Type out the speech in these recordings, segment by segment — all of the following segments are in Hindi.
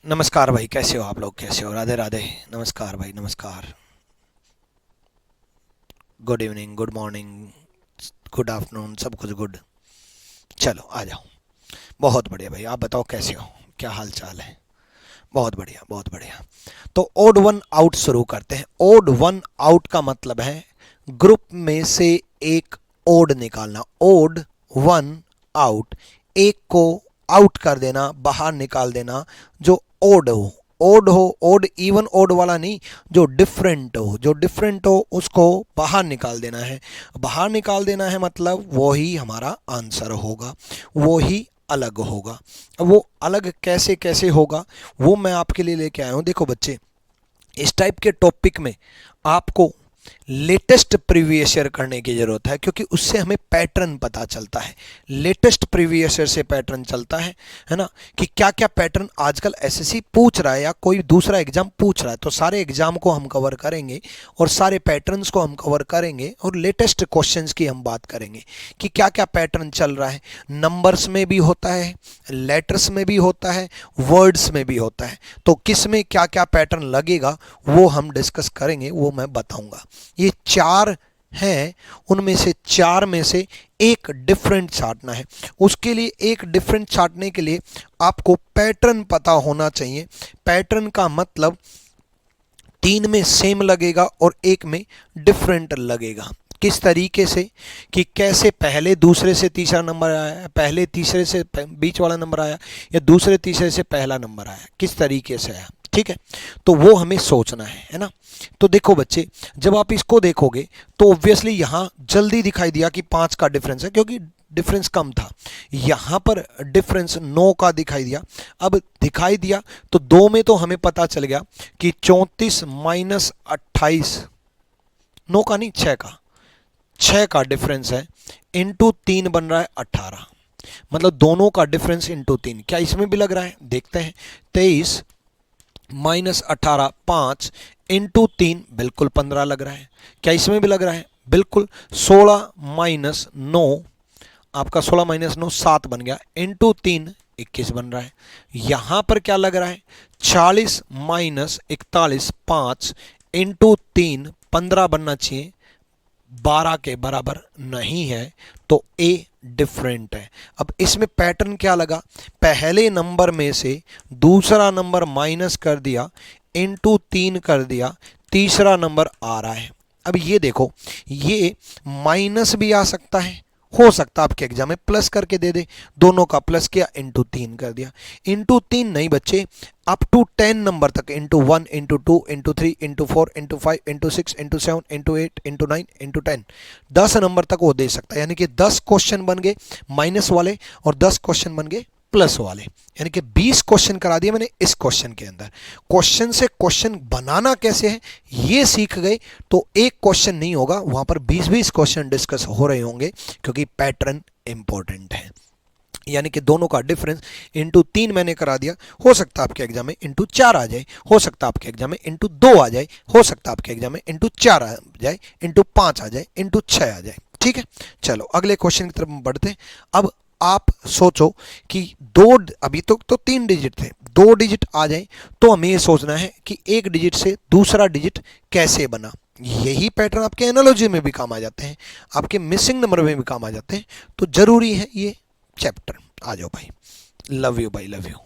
नमस्कार भाई, कैसे हो आप लोग? कैसे हो? राधे राधे। नमस्कार भाई, नमस्कार। Good evening, good morning, good afternoon, सब कुछ गुड। चलो आ जाओ। बहुत बढ़िया भाई, आप बताओ कैसे हो? क्या हाल चाल है? बहुत बढ़िया, बहुत बढ़िया। तो ओड वन आउट शुरू करते हैं। ओड वन आउट का मतलब है ग्रुप में से एक ओड निकालना। ओड वन आउट, एक को आउट कर देना, बाहर निकाल देना, जो ओड हो। ओड हो, ओड इवन ओड वाला नहीं, जो डिफरेंट हो, जो डिफरेंट हो उसको बाहर निकाल देना है। बाहर निकाल देना है मतलब वो ही हमारा आंसर होगा, वो ही अलग होगा। अब वो अलग कैसे कैसे होगा वो मैं आपके लिए लेके आया हूँ। देखो बच्चे, इस टाइप के टॉपिक में आपको लेटेस्ट प्रीवियस ईयर करने की जरूरत है, क्योंकि उससे हमें पैटर्न पता चलता है। लेटेस्ट प्रीवियस ईयर से पैटर्न चलता है ना, कि क्या क्या पैटर्न आजकल एसएससी पूछ रहा है या कोई दूसरा एग्जाम पूछ रहा है। तो सारे एग्जाम को हम कवर करेंगे और सारे पैटर्न्स को हम कवर करेंगे और लेटेस्ट क्वेश्चंस की हम बात करेंगे कि क्या क्या पैटर्न चल रहा है। नंबर्स में भी होता है, लेटर्स में भी होता है, वर्ड्स में भी होता है। तो किस में क्या क्या पैटर्न लगेगा वो हम डिस्कस करेंगे, वो मैं बताऊंगा। ये चार हैं, उनमें से चार में से एक डिफरेंट छांटना है। उसके लिए एक डिफरेंट छांटने के लिए आपको पैटर्न पता होना चाहिए। पैटर्न का मतलब तीन में सेम लगेगा और एक में डिफरेंट लगेगा। किस तरीके से? कि कैसे पहले दूसरे से तीसरा नंबर आया, पहले तीसरे से बीच वाला नंबर आया, या दूसरे तीसरे से पहला नंबर आया, किस तरीके से आया। ठीक है, तो वो हमें सोचना है ना। तो देखो बच्चे, जब आप इसको देखोगे तो ऑब्वियसली यहाँ जल्दी दिखाई दिया कि 5 का डिफरेंस है, क्योंकि डिफरेंस कम था। यहाँ पर डिफरेंस 9 का दिखाई दिया। अब दिखाई दिया तो दो में तो हमें पता चल गया कि 34 माइनस 28, 9 का नहीं, 6 का, 6 का डिफरेंस है। इंटू 3 बन रहा है 18, मतलब दोनों का डिफरेंस इंटू 3। क्या इसमें भी लग रहा है? देखते हैं। 23 माइनस 18 5, इंटू 3 बिल्कुल 15 लग रहा है। क्या इसमें भी लग रहा है? बिल्कुल। 16 माइनस 9, आपका 16 माइनस 9 7 बन गया, इंटू 3 21 बन रहा है। यहां पर क्या लग रहा है? 40 माइनस 41 5, इंटू 3 15 बनना चाहिए, 12 के बराबर नहीं है, तो ए डिफरेंट है। अब इसमें पैटर्न क्या लगा? पहले नंबर में से दूसरा नंबर माइनस कर दिया, इंटू 3 कर दिया, तीसरा नंबर आ रहा है। अब ये देखो, ये माइनस भी आ सकता है, हो सकता है आपके एग्जाम में प्लस करके दे दे। दोनों का प्लस किया, इंटू 3 कर दिया। इंटू 3 नहीं बच्चे, अप टू 10 नंबर तक, into 1 into 2 into 3 into 4 into 5 into 6 into 7 into 8 into 9 into 10, 10 number तक वो दे सकता है। यानी कि 10 क्वेश्चन बन गए माइनस वाले और 10 क्वेश्चन बन गए प्लस वाले। यानी कि 20 क्वेश्चन करा दिए मैंने इस क्वेश्चन के अंदर। क्वेश्चन से क्वेश्चन बनाना कैसे है ये सीख गए तो एक क्वेश्चन नहीं होगा, वहां पर 20-20 क्वेश्चन डिस्कस हो रहे होंगे, क्योंकि पैटर्न इंपॉर्टेंट है। यानी कि दोनों का डिफरेंस इंटू 3 मैंने करा दिया। हो सकता है आपके एग्जाम में इंटू 4 आ जाए, हो सकता है आपके एग्जाम में इंटू 2 आ जाए, हो सकता है आपके एग्जाम में इंटू 4 आ जाए, इंटू 5 आ जाए, इंटू 6 आ जाए। ठीक है, चलो अगले क्वेश्चन की तरफ बढ़ते हैं। अब आप सोचो कि दो, अभी तो 3 डिजिट थे, 2 डिजिट आ जाए तो हमें ये सोचना है कि एक डिजिट से दूसरा डिजिट कैसे बना। यही पैटर्न आपके एनालॉजी में भी काम आ जाते हैं, आपके मिसिंग नंबर में भी काम आ जाते हैं। तो जरूरी है ये चैप्टर। आ जाओ भाई, लव यू भाई, लव यू।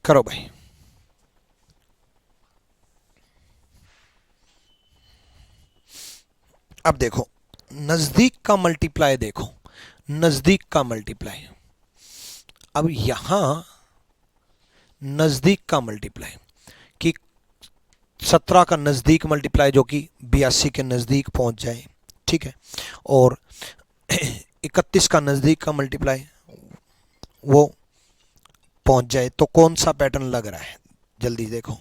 करो भाई। अब देखो, नजदीक का मल्टीप्लाई देखो, नजदीक का मल्टीप्लाई। अब यहां नजदीक का मल्टीप्लाई कि 17 का नज़दीक मल्टीप्लाई जो कि 82 के नज़दीक पहुंच जाए, ठीक है, और 31 का नज़दीक का मल्टीप्लाई वो पहुंच जाए, तो कौन सा पैटर्न लग रहा है, जल्दी देखो।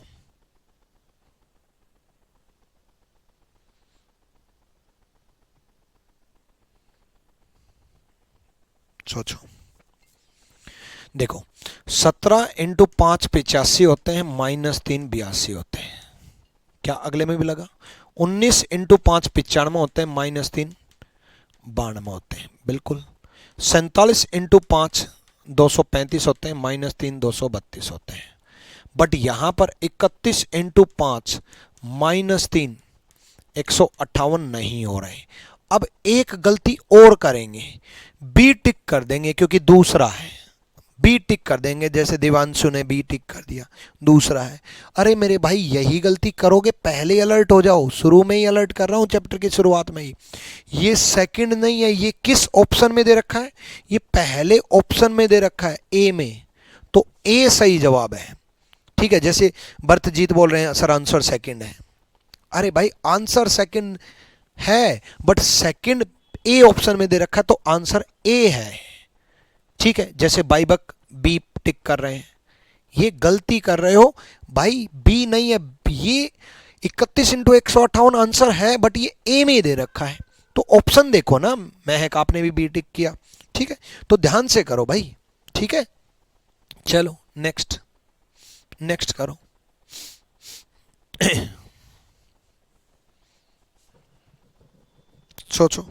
सोचो, देखो 17 इंटू 5 85 होते हैं, -3 82 होते हैं, क्या अगले में भी लगा? 19 इंटू 5 95 होते हैं, -3 92 होते हैं, बिल्कुल। 47 इंटू 5 235 होते हैं, -3 232 होते हैं। बट यहां पर 31 इंटू 5 -3 158 नहीं हो रहे। अब एक गलती और करेंगे, बी टिक कर देंगे क्योंकि दूसरा है, बी टिक कर देंगे, जैसे देवांशु ने बी टिक कर दिया, दूसरा है। अरे मेरे भाई यही गलती करोगे, पहले अलर्ट हो जाओ, शुरू में ही अलर्ट कर रहा हूं चैप्टर की शुरुआत में ही। ये सेकंड नहीं है, ये किस ऑप्शन में दे रखा है? ये पहले ऑप्शन में दे रखा है, ए में, तो ए सही जवाब है, ठीक है। जैसे भरतजीत बोल रहे हैं सर आंसर सेकंड है, अरे भाई आंसर सेकंड है बट सेकंड ए ऑप्शन में दे रखा है, तो आंसर ए है, ठीक है। जैसे बाइबक बी टिक कर रहे हैं, ये गलती कर रहे हो भाई, बी नहीं है, ये 31 इंटू 158 आंसर है बट ये ए में दे रखा है, तो ऑप्शन देखो ना। महक आपने भी बी टिक किया, ठीक है, तो ध्यान से करो भाई, ठीक है। चलो नेक्स्ट, नेक्स्ट करो। सोचो,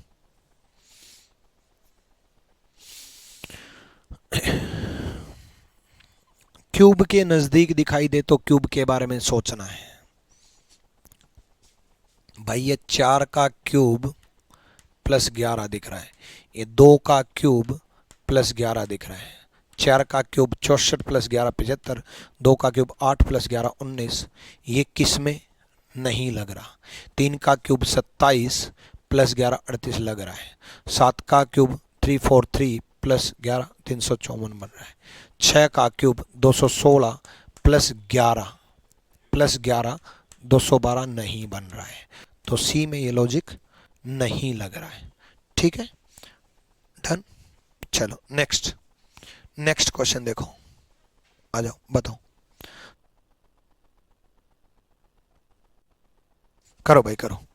क्यूब के नजदीक दिखाई दे तो क्यूब के बारे में सोचना है भाई। ये 4 का क्यूब प्लस 11 दिख रहा है, ये 2 का क्यूब प्लस 11 दिख रहा है, 4 का क्यूब 64 प्लस 11 75, 2 का क्यूब 8 प्लस 11 19, ये किस में नहीं लग रहा। 3 का क्यूब 27 प्लस 11 38 लग रहा है, 7 का क्यूब 343 प्लस 11 354 बन रहा है, 6 का क्यूब 216 प्लस 11 212 नहीं बन रहा है, तो सी में ये लॉजिक नहीं लग रहा है, ठीक है, डन। चलो नेक्स्ट, नेक्स्ट क्वेश्चन देखो, आ जाओ बताओ, करो भाई करो।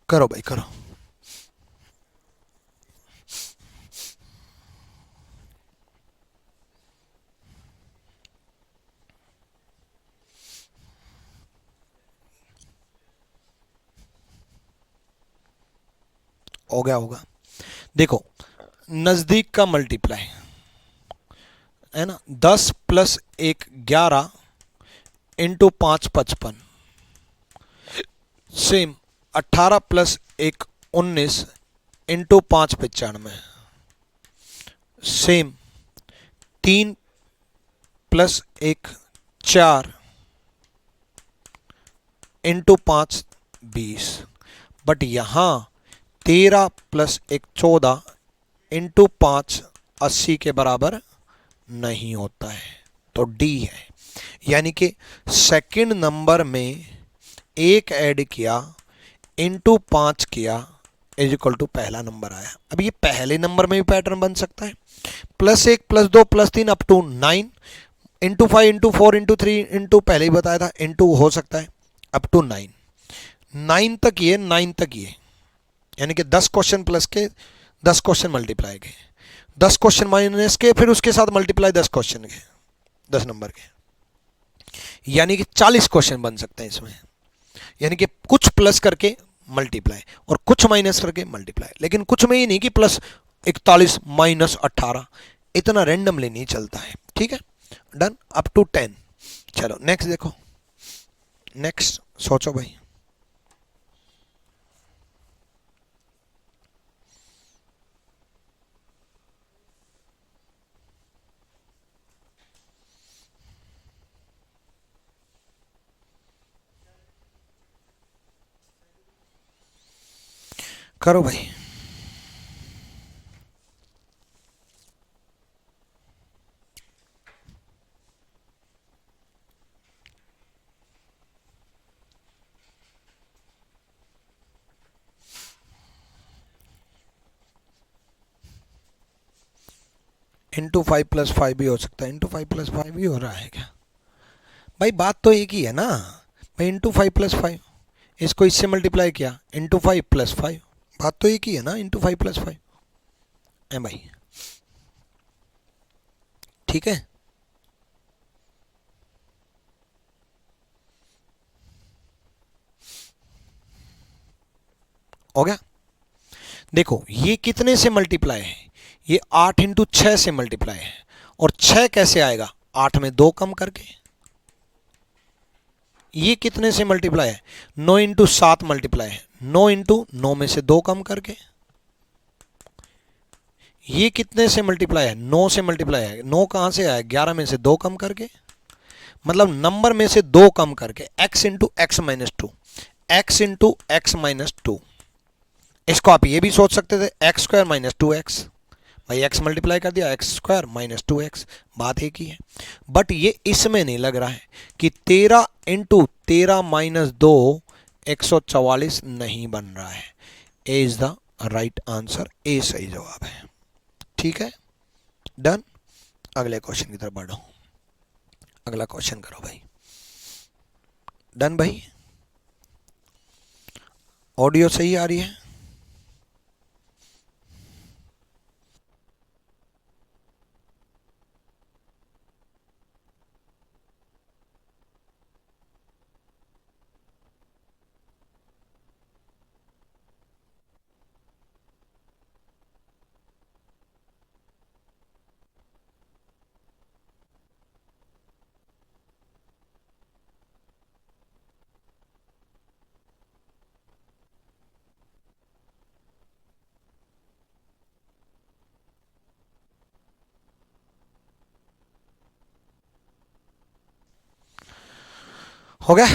करो भाई करो। हो गया होगा, देखो नजदीक का मल्टीप्लाई है ना, 10 plus 1 11 into 5 55, same 18 plus 1 19 into 5 95, same 3 plus 1 4 into 5 20, but यहां 13 प्लस 1 14 इंटू 5 80 के बराबर नहीं होता है, तो डी है। यानी कि सेकंड नंबर में एक ऐड किया, इंटू 5 किया, इज इक्वल टू पहला नंबर आया। अब ये पहले नंबर में भी पैटर्न बन सकता है, +1 +2 +3 up to 9, into 5 into 4 into 3 into पहले ही बताया था, इंटू हो सकता है अप टू 9, 9 तक ये, 9 तक ये, यानी कि 10 क्वेश्चन प्लस के 10 क्वेश्चन मल्टीप्लाई के, 10 क्वेश्चन माइनस के, फिर उसके साथ मल्टीप्लाई 10 क्वेश्चन के, 10 नंबर के, यानी कि 40 क्वेश्चन बन सकते हैं इसमें। यानी कि कुछ प्लस करके मल्टीप्लाई और कुछ माइनस करके मल्टीप्लाई, लेकिन कुछ में ये नहीं कि +41 -18, इतना रेंडमली नहीं चलता है। ठीक है, डन अप टू 10। चलो नेक्स्ट देखो, नेक्स्ट सोचो भाई। करो भाई। इंटू 5 + 5 भी हो सकता है, इंटू 5 + 5 भी हो रहा है क्या भाई? बात तो एक ही है ना भाई, इंटू 5 + 5, इसको इससे मल्टीप्लाई किया, इंटू 5 + 5, बात तो एक ही है ना, इंटू 5 + 5 है भाई। ठीक है, हो गया। देखो ये कितने से मल्टीप्लाई है, ये 8 इंटू 6 से मल्टीप्लाई है, और 6 कैसे आएगा, 8 में 2 कम करके। ये कितने से मल्टीप्लाई है, 9 इंटू 7 मल्टीप्लाई है, 9 इंटू 9 में से 2 कम करके। ये कितने से मल्टीप्लाई है, 9 से मल्टीप्लाई है, 9 कहां से आया, 11 में से 2 कम करके, मतलब नंबर में से 2 कम करके, x into x minus two, x into x minus two. इसको आप ये भी सोच सकते थे x² -2x, भाई x मल्टीप्लाई कर दिया, x² -2x, बात एक ही है। बट ये इसमें नहीं लग रहा है कि 13 इंटू 13 -2 144 नहीं बन रहा है। ए इज द राइट आंसर, ए सही जवाब है। ठीक है, डन। अगले क्वेश्चन की तरफ बढ़ो, अगला क्वेश्चन करो भाई। डन भाई, ऑडियो सही आ रही है? हो गया।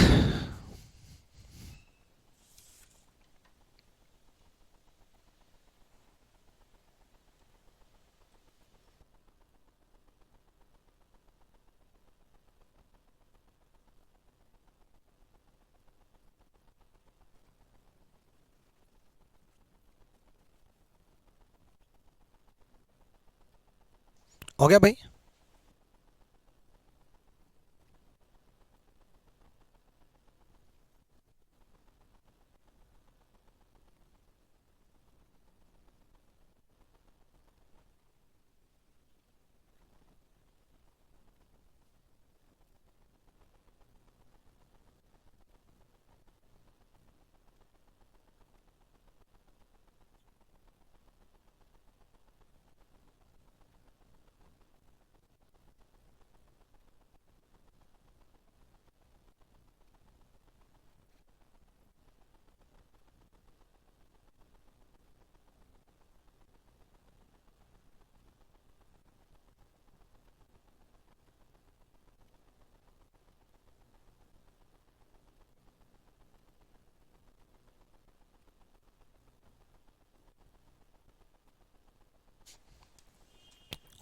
हो गया भाई,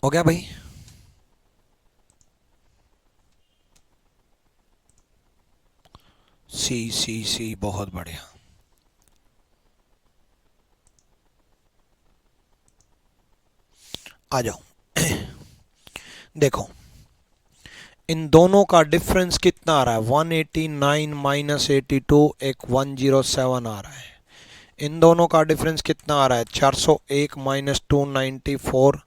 हो गया भाई। सी सी सी, बहुत बढ़िया। आ जाओ। देखो, इन दोनों का डिफरेंस कितना आ रहा है? 189 माइनस 82, एक 107 आ रहा है। इन दोनों का डिफरेंस कितना आ रहा है? 401 माइनस 294,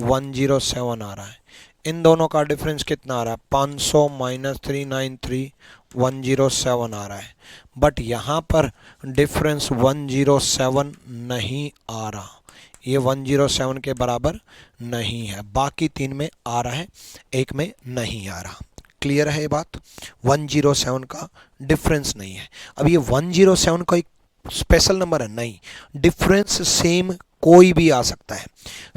107 आ रहा है। इन दोनों का डिफरेंस कितना आ रहा है? 500 माइनस 393, 107 आ रहा है। बट यहाँ पर डिफरेंस 107 नहीं आ रहा, ये 107 के बराबर नहीं है। बाकी तीन में आ रहा है, एक में नहीं आ रहा। क्लियर है ये बात? 107 का डिफरेंस नहीं है। अब ये 107 का एक स्पेशल नंबर है नहीं, डिफरेंस सेम कोई भी आ सकता है।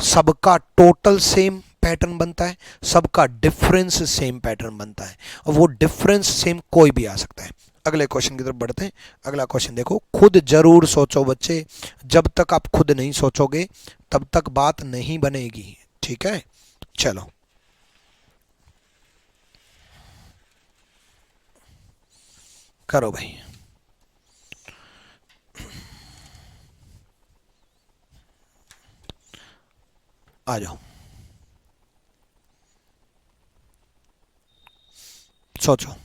सबका टोटल सेम पैटर्न बनता है, सबका डिफरेंस सेम पैटर्न बनता है, और वो डिफरेंस सेम कोई भी आ सकता है। अगले क्वेश्चन की तरफ बढ़ते हैं। अगला क्वेश्चन देखो, खुद जरूर सोचो बच्चे, जब तक आप खुद नहीं सोचोगे तब तक बात नहीं बनेगी। ठीक है, चलो करो भाई। आ जाओ, सोचो।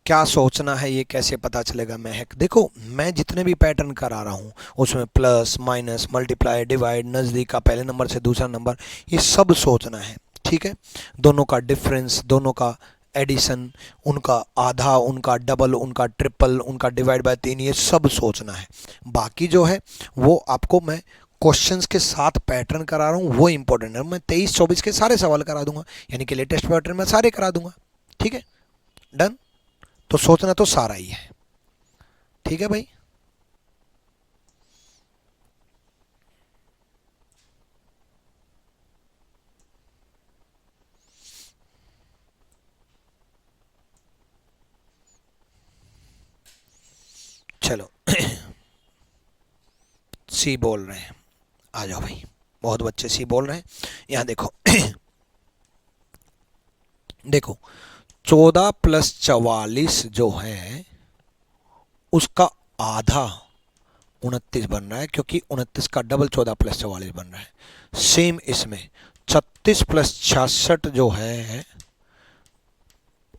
क्या सोचना है, ये कैसे पता चलेगा महक? देखो, मैं जितने भी पैटर्न करा रहा हूँ उसमें प्लस माइनस मल्टीप्लाई डिवाइड, नज़दीक का पहले नंबर से दूसरा नंबर, ये सब सोचना है। ठीक है, दोनों का डिफरेंस, दोनों का एडिशन, उनका आधा, उनका डबल, उनका ट्रिपल, उनका डिवाइड बाय 3, ये सब सोचना है। बाकी जो है वो आपको मैं क्वेश्चंस के साथ पैटर्न करा रहा हूँ, वो इंपॉर्टेंट है। मैं 23-24 के सारे सवाल करा दूंगा, यानी कि लेटेस्ट पैटर्न में सारे करा दूंगा। ठीक है, डन। तो सोचना तो सारा ही है। ठीक है भाई, चलो। सी बोल रहे हैं, आ जाओ भाई। बहुत बच्चे सी बोल रहे हैं। यहाँ देखो। देखो, 14 प्लस 44 जो है उसका आधा 29 बन रहा है, क्योंकि 29 का डबल 14 प्लस 44 बन रहा है। सेम इसमें 36 प्लस 66 जो है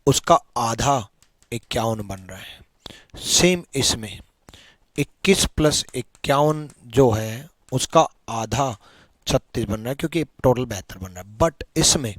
उसका आधा 51 बन रहा है। सेम इसमें 21 प्लस 51 जो है उसका आधा 36 बन रहा है, क्योंकि टोटल 72 बन रहा है। बट इसमें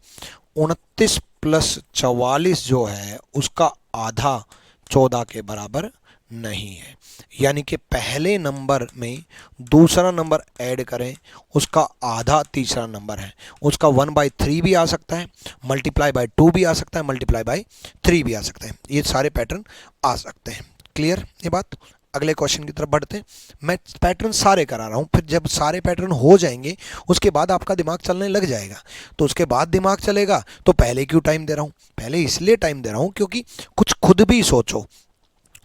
29 प्लस 44 जो है उसका आधा 14 के बराबर नहीं है। यानी कि पहले नंबर में दूसरा नंबर ऐड करें, उसका आधा तीसरा नंबर है। उसका 1/3 भी आ सकता है, मल्टीप्लाई बाय 2 भी आ सकता है, मल्टीप्लाई बाय 3 भी आ सकता है। ये सारे पैटर्न आ सकते हैं। क्लियर ये बात? अगले क्वेश्चन की तरफ बढ़ते हैं। मैं पैटर्न सारे करा रहा हूँ, फिर जब सारे पैटर्न हो जाएंगे उसके बाद आपका दिमाग चलने लग जाएगा। तो उसके बाद दिमाग चलेगा, तो पहले क्यों टाइम दे रहा हूँ? पहले इसलिए टाइम दे रहा हूँ क्योंकि कुछ खुद भी सोचो,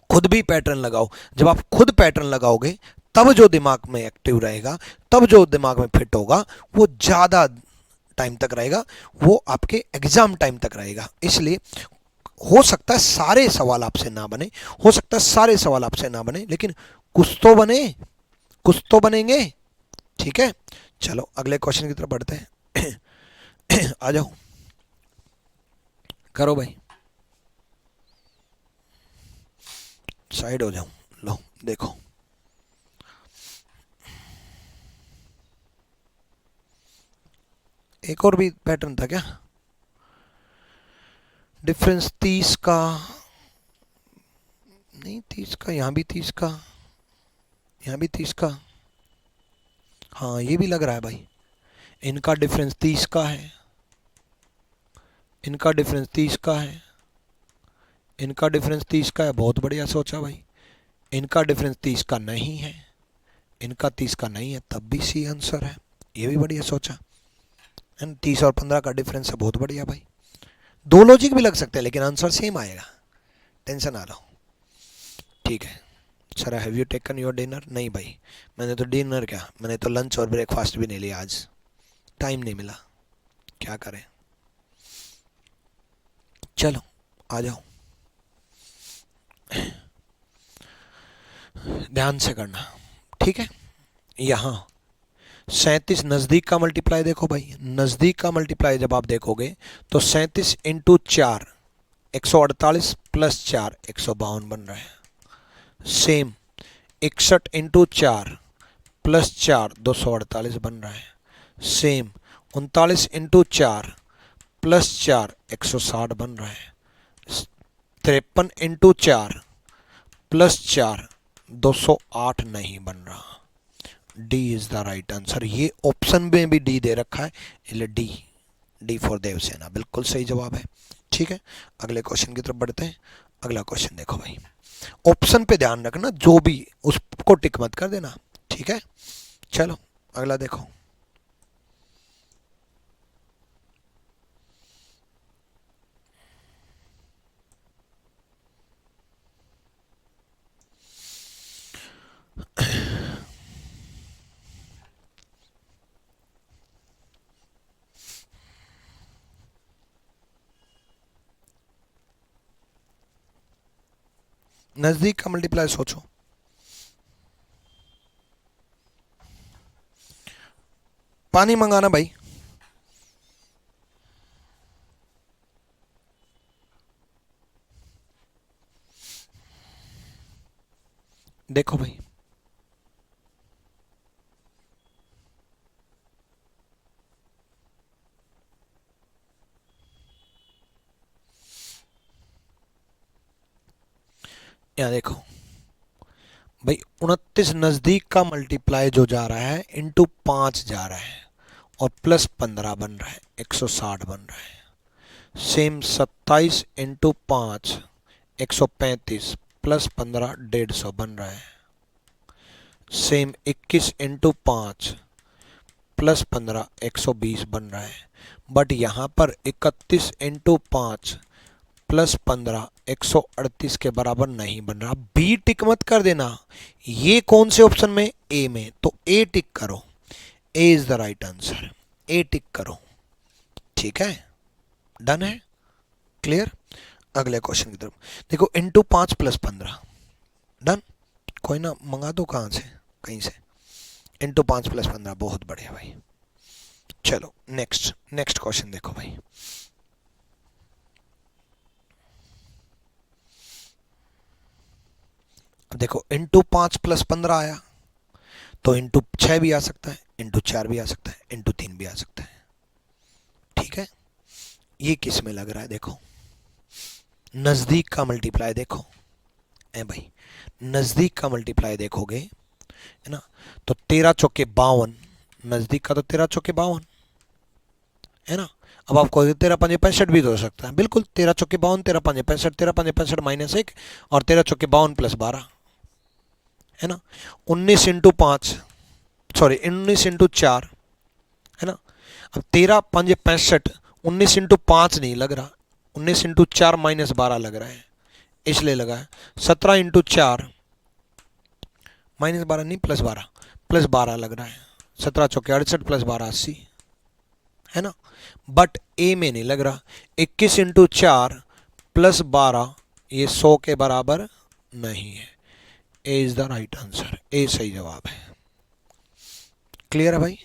खुद भी पैटर्न लगाओ। जब आप खुद पैटर्न लगाओगे तब जो दिमाग में एक्टिव रहेगा, तब जो दिमाग में फिट होगा, वो ज़्यादा टाइम तक रहेगा, वो आपके एग्जाम टाइम तक रहेगा। इसलिए हो सकता है सारे सवाल आपसे ना बने, हो सकता है सारे सवाल आपसे ना बने, लेकिन कुछ तो बने, कुछ तो बनेंगे। ठीक है, चलो अगले क्वेश्चन की तरफ बढ़ते हैं। आ जाओ, करो भाई, साइड हो जाओ। लो देखो, एक और भी पैटर्न था क्या? डिफरेंस 30 का, नहीं 30 का, यहाँ भी 30 का, यहाँ भी 30 का। हाँ ये भी लग रहा है भाई, इनका डिफरेंस 30 का है, इनका डिफरेंस 30 का है, इनका डिफरेंस 30 का है। बहुत बढ़िया सोचा भाई। इनका डिफरेंस 30 का नहीं है, इनका 30 का नहीं है, तब भी सी आंसर है। ये भी बढ़िया सोचा है। 30 और 15 का डिफरेंस है, बहुत बढ़िया भाई। दो लॉजिक भी लग सकते हैं लेकिन आंसर सेम आएगा, टेंशन ना लो। ठीक है। Sir have you taken your dinner? नहीं भाई, मैंने तो डिनर क्या, मैंने तो लंच और ब्रेकफास्ट भी नहीं लिया आज, टाइम नहीं मिला, क्या करें। चलो आ जाओ, ध्यान से करना, ठीक है। यहाँ 37 नज़दीक का मल्टीप्लाई देखो भाई, नज़दीक का मल्टीप्लाई जब आप देखोगे तो 37 इंटू 4 148 प्लस 4 152 बन रहा है। सेम 61 इंटू 4 प्लस 4 248 बन रहा है। सेम 39 इंटू 4 प्लस 4 160 बन रहा है। 53 इंटू 4 प्लस 4 208 नहीं बन रहा। D is the right answer. ये ऑप्शन में भी डी दे रखा है, इसलिए डी, डी फॉर देवसेना बिल्कुल सही जवाब है। ठीक है, अगले क्वेश्चन की तरफ बढ़ते हैं। अगला क्वेश्चन देखो भाई, ऑप्शन पे ध्यान रखना, जो भी उसको टिक मत कर देना, ठीक है। चलो अगला देखो। नजदीक का मल्टीप्लाई सोचो। पानी मंगाना भाई। देखो भाई, यहाँ देखो भाई, 29 नजदीक का मल्टीप्लाई जो जा रहा है इंटू 5 जा रहा है और प्लस 15 बन रहा है, 160 बन रहा है। सेम 27 इंटू 5 135 प्लस 15 150 बन रहा है। सेम 21 इंटू 5 प्लस 15 120 बन रहा है। बट यहाँ पर 31 इंटू 5 प्लस 15 138 के बराबर नहीं बन रहा। बी टिक मत कर देना, ये कौन से ऑप्शन में, ए में, तो ए टिक करो। ए इज द राइट आंसर, ए टिक करो, ठीक है। डन है, क्लियर। अगले क्वेश्चन की तरफ देखो, इंटू 5 प्लस 15, डन। कोई ना, मंगा दो कहाँ से, कहीं से। इंटू 5 प्लस 15, बहुत बढ़िया भाई। चलो नेक्स्ट, नेक्स्ट क्वेश्चन देखो भाई। देखो इंटू 5 प्लस 15 आया, तो इंटू 6 भी आ सकता है, इंटू 4 भी आ सकता है, इंटू 3 भी आ सकता है, ठीक है। ये किस में लग रहा है, देखो नजदीक का मल्टीप्लाई देखो, ए भाई नजदीक का मल्टीप्लाई देखोगे, है ना, तो 13 चौके 52, नजदीक का तो 13 चौके 52, है ना। अब आपको 13 पंजे 65 भी तो हो सकता है, बिल्कुल 13 चौके 52, 13 पंजे 65, 13 पंजे 65 माइनस 1 और 13 चौके 52 प्लस 12, है ना। 19 इंटू 5, सॉरी 19 इंटू 4, है ना। अब 13 पंजे 65, 19 इंटू 5 नहीं लग रहा, 19 इंटू 4 माइनस 12 लग रहा है, इसलिए लगा है। 17 इंटू 4 माइनस 12 नहीं, प्लस 12, प्लस 12 लग रहा है। 17 चौके 68 प्लस 12 80, है ना। बट ए में नहीं लग रहा। 21 इंटू 4 प्लस 12 ये 100 के बराबर नहीं है। ए इज द राइट आंसर, ए सही जवाब है। क्लियर है भाई।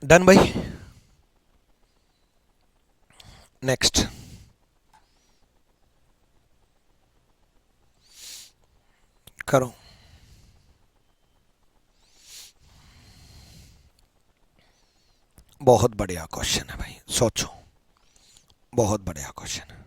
डन भाई, नेक्स्ट करो। बहुत बढ़िया क्वेश्चन है भाई, सोचो, बहुत बढ़िया क्वेश्चन है।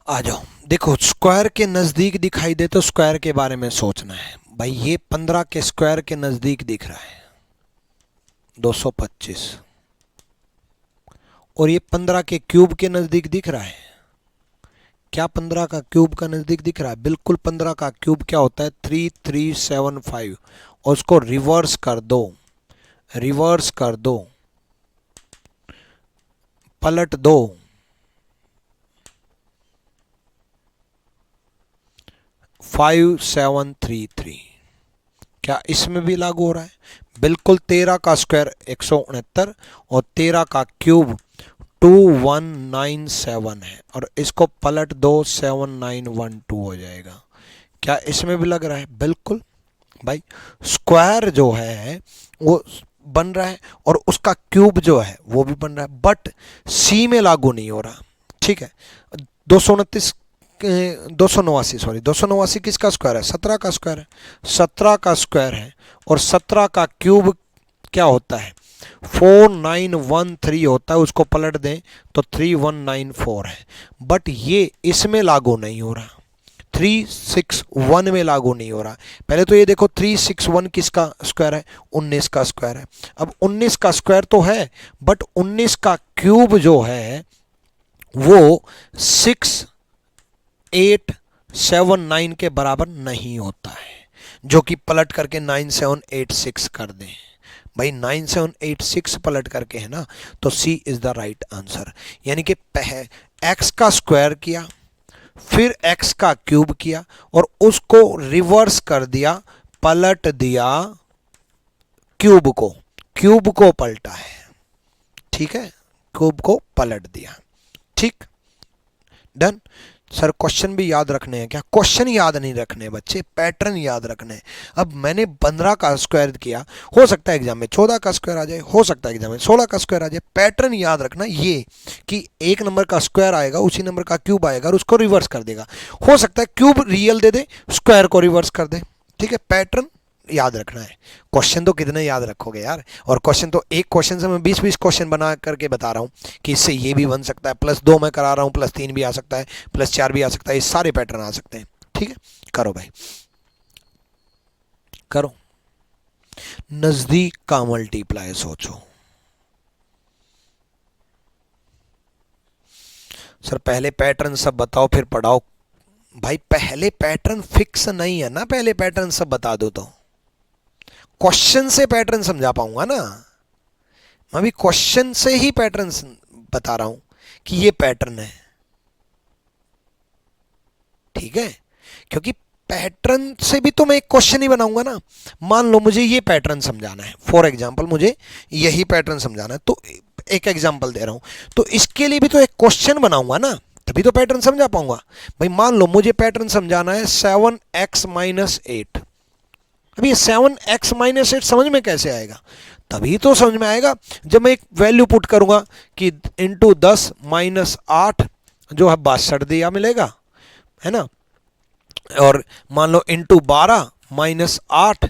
आ जाओ, देखो स्क्वायर के नज़दीक दिखाई दे तो स्क्वायर के बारे में सोचना है भाई। ये 15 के स्क्वायर के नज़दीक दिख रहा है 225, और ये 15 के क्यूब के नज़दीक दिख रहा है। क्या 15 का क्यूब का नज़दीक दिख रहा है? बिल्कुल। 15 का क्यूब क्या होता है? 3375, और उसको रिवर्स कर दो, रिवर्स कर दो, पलट दो, 5733। क्या इसमें भी लागू हो रहा है? बिल्कुल। 13 का स्क्वायर 169 और 13 का क्यूब 2197 है, और इसको पलट दो 7912 हो जाएगा। क्या इसमें भी लग रहा है? बिल्कुल भाई। स्क्वायर जो है वो बन रहा है और उसका क्यूब जो है वो भी बन रहा है, बट सी में लागू नहीं हो रहा। ठीक है। 229 289, सॉरी 289 किसका स्क्वायर है? 17 का स्क्वायर है। 17 का स्क्वायर है और 17 का क्यूब क्या होता है? 4913 होता है, उसको पलट दें तो 3194 है, बट ये इसमें लागू नहीं हो रहा, 361 में लागू नहीं हो रहा। पहले तो ये देखो 361 किसका स्क्वायर है? 19 का स्क्वायर है। अब 19 का स्क्वायर तो है, बट 19 का क्यूब जो है वो 6879 के बराबर नहीं होता है, जो कि पलट करके 9786 कर दें भाई। 9786 पलट करके है ना, तो सी इज द राइट आंसर। यानी कि एक्स का स्क्वायर किया, फिर x का क्यूब किया और उसको रिवर्स कर दिया, पलट दिया क्यूब को, क्यूब को पलटा है। ठीक है, क्यूब को पलट दिया। ठीक, डन। सर क्वेश्चन भी याद रखने हैं क्या? क्वेश्चन याद नहीं रखने बच्चे, पैटर्न याद रखने हैं। अब मैंने 15 का स्क्वायर किया, हो सकता है एग्जाम में 14 का स्क्वायर आ जाए, हो सकता है एग्जाम में 16 का स्क्वायर आ जाए। पैटर्न याद रखना ये कि एक नंबर का स्क्वायर आएगा, उसी नंबर का क्यूब आएगा और उसको रिवर्स कर देगा। हो सकता है क्यूब रियल दे दे, स्क्वायर को रिवर्स कर दे। ठीक है, पैटर्न याद रखना है। क्वेश्चन तो कितने याद रखोगे यार, और क्वेश्चन तो एक क्वेश्चन से मैं 20-20 क्वेश्चन बना करके बता रहा हूँ कि इससे ये भी बन सकता है, +2 मैं करा रहा हूँ, +3 भी आ सकता है, +4 भी आ सकता है, ये सारे पैटर्न आ सकते हैं। ठीक है, करो भाई करो। नजदीक का मल्टीप्लाई सोचो। सर पहले पैटर्न सब बताओ फिर पढ़ाओ। भाई पहले पैटर्न फिक्स नहीं है ना, पहले पैटर्न सब बता दो तो क्वेश्चन से पैटर्न समझा पाऊंगा ना। मैं भी क्वेश्चन से ही पैटर्न बता रहा हूं कि ये पैटर्न है। ठीक है, क्योंकि पैटर्न से भी तो मैं एक क्वेश्चन ही बनाऊंगा ना। मान लो मुझे ये पैटर्न समझाना है, फॉर एग्जांपल मुझे यही पैटर्न समझाना है, तो एक एग्जांपल दे रहा हूं, तो इसके लिए भी तो एक क्वेश्चन बनाऊंगा ना, तभी तो पैटर्न समझा पाऊंगा। भाई मान लो मुझे पैटर्न समझाना है 7x-8। अब ये 7x-8 समझ में कैसे आएगा? तभी तो समझ में आएगा जब मैं एक वैल्यू पुट करूंगा कि इंटू 10-8 जो है 62 दिया मिलेगा, है ना, और मान लो इंटू 12-8,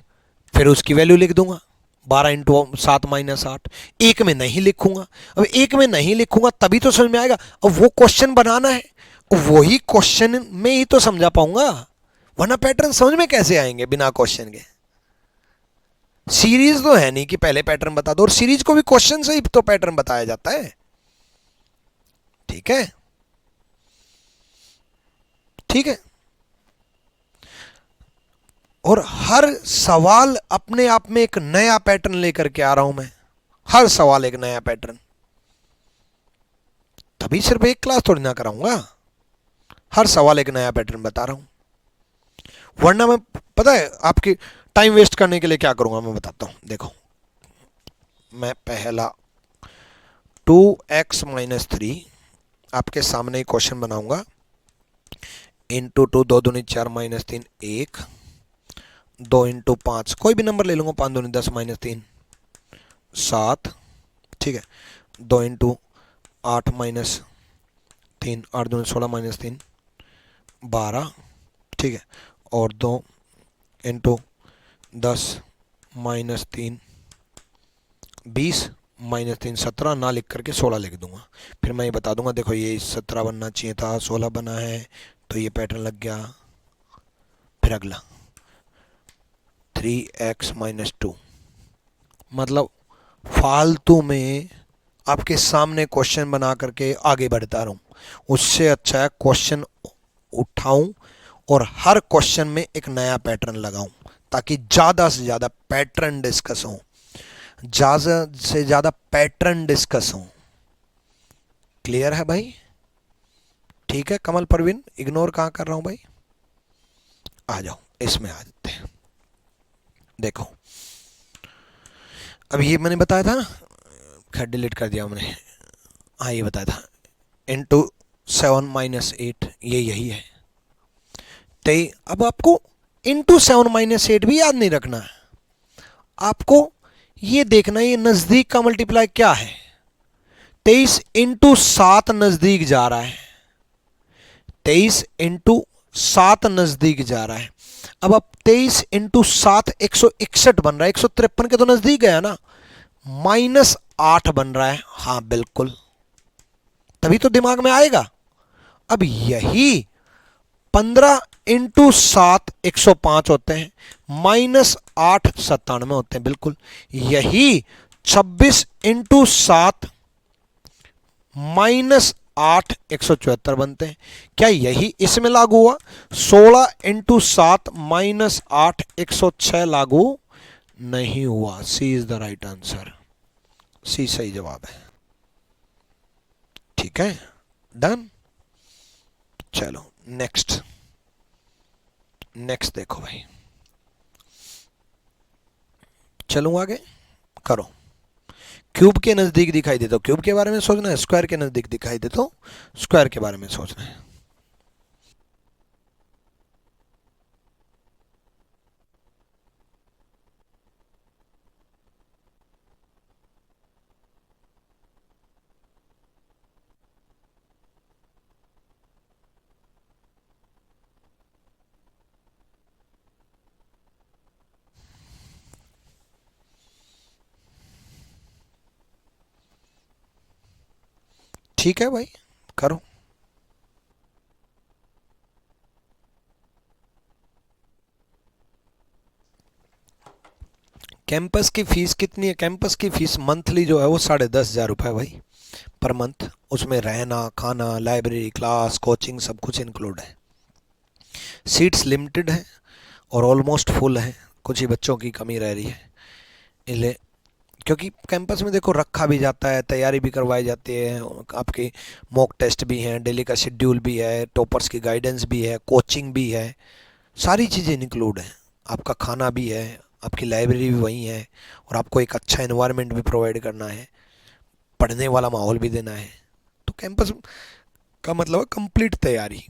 फिर उसकी वैल्यू लिख दूंगा 12 इंटू 7-8। एक में नहीं लिखूंगा। अब एक में नहीं लिखूंगा तभी तो समझ में आएगा। अब वो क्वेश्चन बनाना है, वही क्वेश्चन में ही तो समझा पाऊंगा, वरना पैटर्न समझ में कैसे आएंगे बिना क्वेश्चन के? सीरीज तो है नहीं कि पहले पैटर्न बता दो, और सीरीज को भी क्वेश्चन से ही तो पैटर्न बताया जाता है। ठीक है, ठीक है। और हर सवाल अपने आप में एक नया पैटर्न लेकर के आ रहा हूं मैं, हर सवाल एक नया पैटर्न। तभी सिर्फ एक क्लास थोड़ी ना कराऊंगा, हर सवाल एक नया पैटर्न बता रहा हूं। वरना मैं, पता है आपकी टाइम वेस्ट करने के लिए क्या करूंगा, मैं बताता हूं। देखो, मैं पहला 2x-3 आपके सामने ही क्वेश्चन बनाऊंगा। इंटू 2 2 दूनी 4 -3 1, 2 इंटू 5 कोई भी नंबर ले लूंगा, 5 दूनी 10 -3 7। ठीक है, 2 इंटू 8 -3 8 दूनी 16 -3 12। ठीक है, और 2 इंटू 10 -3 20 -3 17 ना लिख करके 16 लिख दूंगा। फिर मैं ये बता दूंगा देखो ये 17 बनना चाहिए था, 16 बना है, तो ये पैटर्न लग गया। फिर अगला 3x-2, मतलब फालतू में आपके सामने क्वेश्चन बना करके आगे बढ़ता रहूं, उससे अच्छा है क्वेश्चन उठाऊं और हर क्वेश्चन में एक नया पैटर्न लगाऊं, ताकि ज़्यादा से ज़्यादा पैटर्न डिस्कस हो, ज़्यादा से ज़्यादा पैटर्न डिस्कस हो। क्लियर है भाई? ठीक है कमल परवीन, इग्नोर कहाँ कर रहा हूँ भाई, आ जाओ इसमें आ जाते हैं। देखो अब ये मैंने बताया था ना, खैर डिलीट कर दिया मैंने, हाँ ये बताया था इंटू 7-8, ये यही है। तो अब आपको इंटू 7-8 भी याद नहीं रखना है, आपको ये देखना है ये नज़दीक का मल्टीप्लाई क्या है। 23 इंटू 7 नज़दीक जा रहा है, 23 इंटू 7 नज़दीक जा रहा है। अब 23 इंटू 7 161 बन रहा है, 153 के तो नज़दीक गया ना, -8 बन रहा है, हाँ बिल्कुल, तभी तो दिमाग में आएगा। अब यही 15 इंटू 7 105 होते हैं, -8 97 होते हैं, बिल्कुल यही 26 इंटू 7 -8 174 बनते हैं। क्या यही इसमें लागू हुआ? 16 इंटू 7 -8 106 लागू नहीं हुआ। सी इज द राइट आंसर, सी सही जवाब है। ठीक है डन। चलो नेक्स्ट, नेक्स्ट देखो भाई, चलूं आगे, करो। क्यूब के नजदीक दिखाई दे तो क्यूब के बारे में सोचना है, स्क्वायर के नजदीक दिखाई दे तो स्क्वायर के बारे में सोचना है। ठीक है भाई करो। कैंपस की फीस कितनी है? कैंपस की फीस मंथली जो है वो 10,500 रुपये भाई पर मंथ, उसमें रहना खाना लाइब्रेरी क्लास कोचिंग सब कुछ इंक्लूड है। सीट्स लिमिटेड है और ऑलमोस्ट फुल है, कुछ ही बच्चों की कमी रह रही है इसलिए, क्योंकि कैंपस में देखो रखा भी जाता है, तैयारी भी करवाई जाती है, आपके मॉक टेस्ट भी हैं, डेली का शेड्यूल भी है, टॉपर्स की गाइडेंस भी है, कोचिंग भी है, सारी चीज़ें इंक्लूड हैं, आपका खाना भी है, आपकी लाइब्रेरी भी वहीं है, और आपको एक अच्छा इन्वायरमेंट भी प्रोवाइड करना है, पढ़ने वाला माहौल भी देना है। तो कैंपस का मतलब है कंप्लीट तैयारी।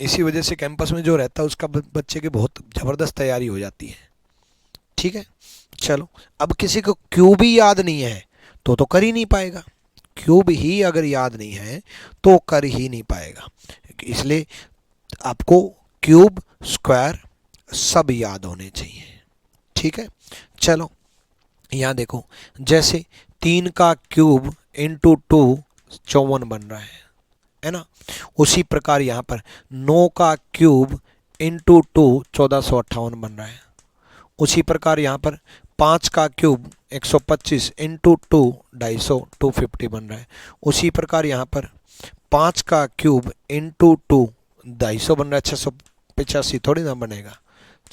इसी वजह से कैंपस में जो रहता है उसका बच्चे की बहुत ज़बरदस्त तैयारी हो जाती है। ठीक है चलो, अब किसी को क्यूब ही याद नहीं है तो कर ही नहीं पाएगा, क्यूब ही अगर याद नहीं है तो कर ही नहीं पाएगा, इसलिए आपको क्यूब स्क्वायर सब याद होने चाहिए। ठीक है चलो, यहाँ देखो जैसे 3 का क्यूब इंटू 2 54 बन रहा है ना, उसी प्रकार यहाँ पर 9 का क्यूब इंटू 2 1458 बन रहा है, उसी प्रकार यहाँ पर 5 का क्यूब 125 इंटू 2 250 250 बन रहा है, उसी प्रकार यहाँ पर 5 का क्यूब इंटू 2 250 बन रहा है, 685 थोड़ी ना बनेगा,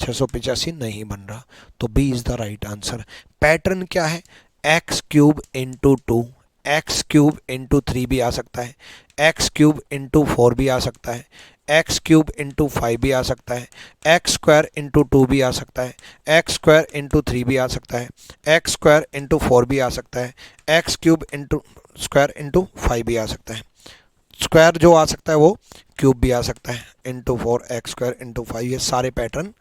685 नहीं बन रहा, तो B is the right answer. Pattern क्या है? X cube into 2, X cube into 3 भी आ सकता है, एक्स क्यूब इंटू 4 भी आ सकता है, एक्स क्यूब इंटू 5 भी आ सकता है, एक्स स्क्वायर इंटू 2 भी आ सकता है, एक्स स्क्वायर इंटू 3 भी आ सकता है, एक्स स्क्वायर इंटू 4 भी आ सकता है, X cube into square into 5 भी आ सकता है। स्क्वायर जो आ सकता है वो क्यूब भी आ सकता है, इंटू 4 एक्स स्क्वायर इंटू 5, ये सारे पैटर्न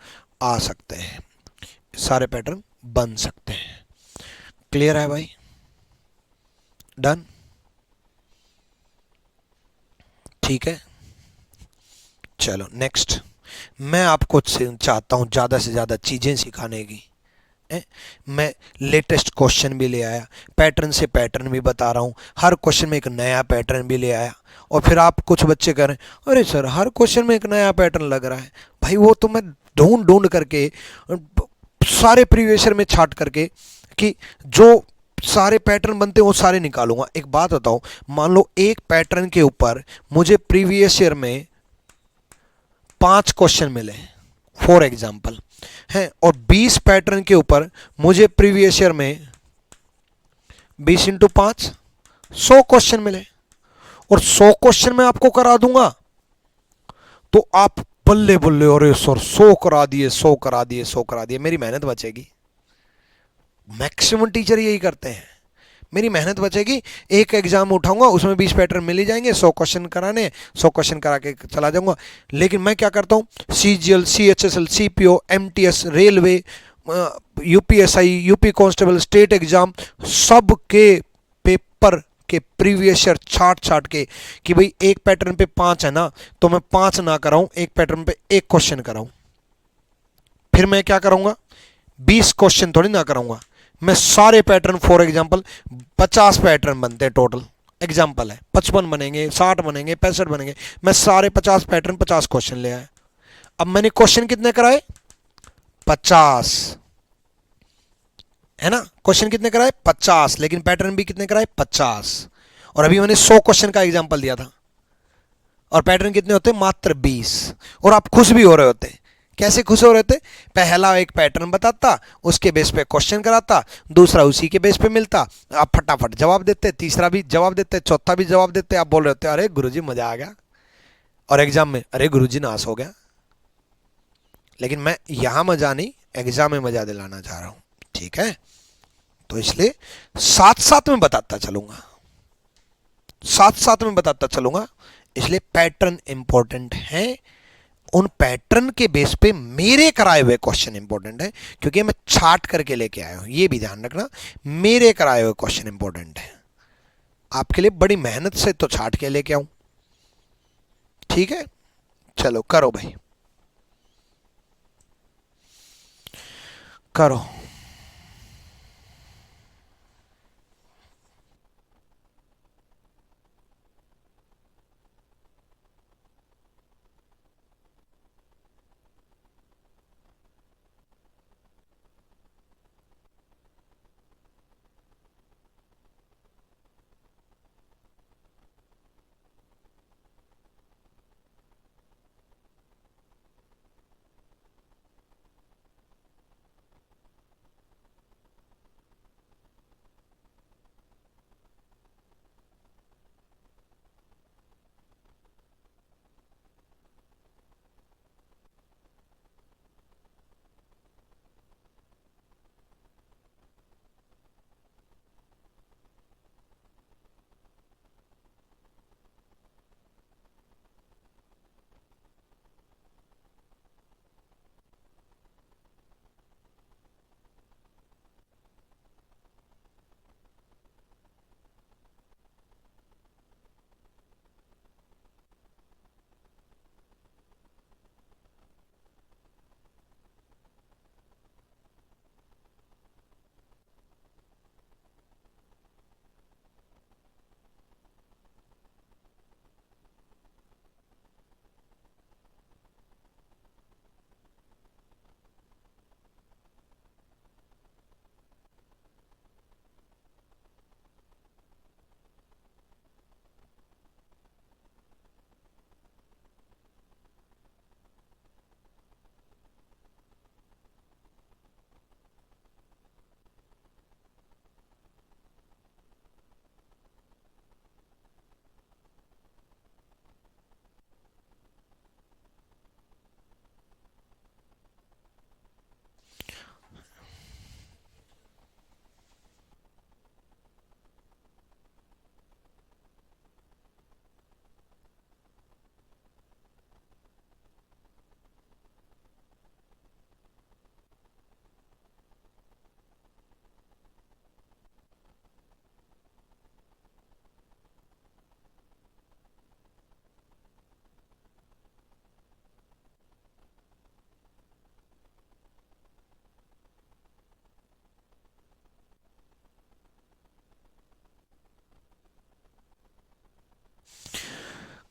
आ सकते हैं, सारे पैटर्न बन सकते हैं। क्लियर है भाई? डन। ठीक है चलो नेक्स्ट, मैं आपको चाहता हूँ ज़्यादा से ज़्यादा चीज़ें सिखाने की, हैं? मैं लेटेस्ट क्वेश्चन भी ले आया, पैटर्न से पैटर्न भी बता रहा हूँ, हर क्वेश्चन में एक नया पैटर्न भी ले आया। और फिर आप कुछ बच्चे कह रहे हैं अरे सर हर क्वेश्चन में एक नया पैटर्न लग रहा है। भाई वो तो मैं ढूंढ ढूंढ करके सारे प्रीवियस ईयर में छाट करके कि जो सारे पैटर्न बनते हैं वो सारे निकालूंगा। एक बात बताओ, मान लो एक पैटर्न के ऊपर मुझे प्रीवियस ईयर में 5 क्वेश्चन मिले फॉर एग्जाम्पल हैं, और 20 पैटर्न के ऊपर मुझे प्रीवियस ईयर में 20 इंटू 5 100 क्वेश्चन मिले, और 100 क्वेश्चन मैं आपको करा दूंगा, तो आप बल्ले बल्ले अरे सर 100 करा दिए, 100 करा दिए, 100 करा दिए, मेरी मेहनत बचेगी। मैक्सिमम टीचर यही करते हैं, मेरी मेहनत बचेगी, एक एग्जाम उठाऊंगा उसमें 20 पैटर्न मिल ही जाएंगे, 100 क्वेश्चन कराने, 100 क्वेश्चन करा के चला जाऊंगा। लेकिन मैं क्या करता हूं, CGL, CHSL, CPO, MTS, railway, UPSI, UP constable, state exam, सब के पेपर के प्रीवियस ईयर छाट छाट के कि भाई एक पैटर्न पे 5 है ना, तो मैं 5 ना कराऊं, एक पैटर्न पे एक क्वेश्चन कराऊं। फिर मैं क्या करूंगा, 20 क्वेश्चन थोड़ी ना कराऊंगा, मैं सारे पैटर्न, फॉर एग्जांपल 50 पैटर्न बनते हैं टोटल, एग्जांपल है 55 बनेंगे, 60 बनेंगे, 65 बनेंगे, मैं सारे 50 पैटर्न 50 क्वेश्चन ले आया। अब मैंने क्वेश्चन कितने कराए, 50, है ना, क्वेश्चन कितने कराए 50, लेकिन पैटर्न भी कितने कराए 50। और अभी मैंने 100 क्वेश्चन का एग्जांपल दिया था, और पैटर्न कितने होते मात्र 20। और आप खुश भी हो रहे होते, कैसे खुश हो रहे थे, पहला एक पैटर्न बताता, उसके बेस पे क्वेश्चन कराता, दूसरा उसी के बेस पे मिलता, आप फटाफट जवाब देते, तीसरा भी जवाब देते, चौथा भी जवाब देते, आप बोल रहे होते अरे गुरुजी मजा आ गया, और एग्जाम में अरे गुरुजी नाश हो गया। लेकिन मैं यहां मजा नहीं, एग्जाम में मजा दिलाना चाह रहा हूं, ठीक है। तो इसलिए साथ साथ में बताता चलूंगा, साथ साथ में बताता चलूंगा। इसलिए पैटर्न इंपॉर्टेंट है, उन पैटर्न के बेस पे मेरे कराए हुए क्वेश्चन इंपॉर्टेंट है, क्योंकि मैं छाट करके लेके आया हूं, ये भी ध्यान रखना, मेरे कराए हुए क्वेश्चन इंपॉर्टेंट है। आपके लिए बड़ी मेहनत से तो छाट के लेके आऊं, ठीक है। चलो करो भाई, करो।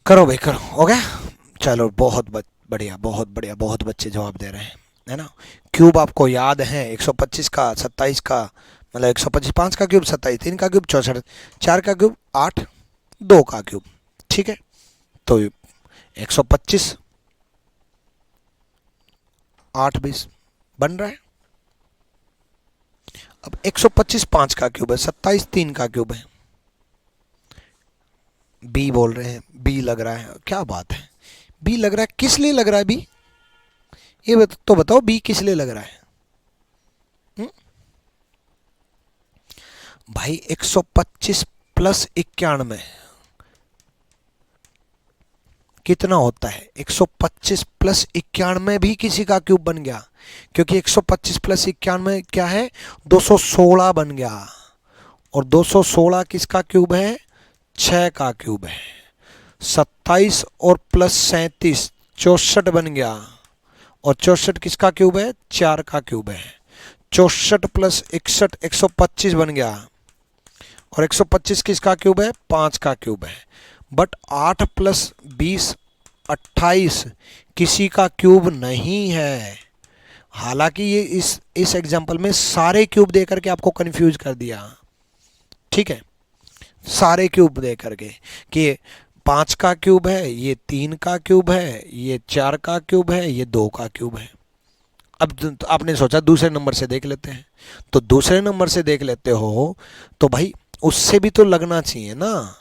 करो भाई करो, हो गया। चलो बहुत बढ़िया, बहुत बढ़िया, बहुत बच्चे जवाब दे रहे हैं, है ना। क्यूब आपको याद है, 125 का, 27 का, मतलब 125, 5 का क्यूब, 27, 3 का क्यूब, 64, 4 का क्यूब, 8, 2 का क्यूब। ठीक है, तो 125 8 20 बन रहा है। अब 125 5 का क्यूब है, 27 3 का क्यूब है। बी बोल रहे हैं, बी लग रहा है, क्या बात है, बी लग रहा है, किस लिए लग रहा है बी, ये तो बताओ बी किस लिए लग रहा है। हुँ? भाई 125 प्लस 91 कितना होता है, 125 प्लस 91 भी किसी का क्यूब बन गया, क्योंकि 125 प्लस 91 क्या है, 216 बन गया, और 216 किसका क्यूब है, 6 का क्यूब है। 27 और प्लस 37 64 बन गया, और 64 किसका क्यूब है, 4 का क्यूब है। 64 प्लस 61 125 बन गया, और 125 किसका क्यूब है, 5 का क्यूब है। बट 8 प्लस 20 28 किसी का क्यूब नहीं है। हालांकि ये इस एग्जांपल में सारे क्यूब दे करके आपको कंफ्यूज कर दिया। ठीक है, सारे क्यूब दे करके कि ये 5 का क्यूब है, ये 3 का क्यूब है, ये 4 का क्यूब है, ये 2 का क्यूब है। अब तो आपने सोचा दूसरे नंबर से देख लेते हैं, तो दूसरे नंबर से देख लेते हो तो भाई उससे भी तो लगना चाहिए ना।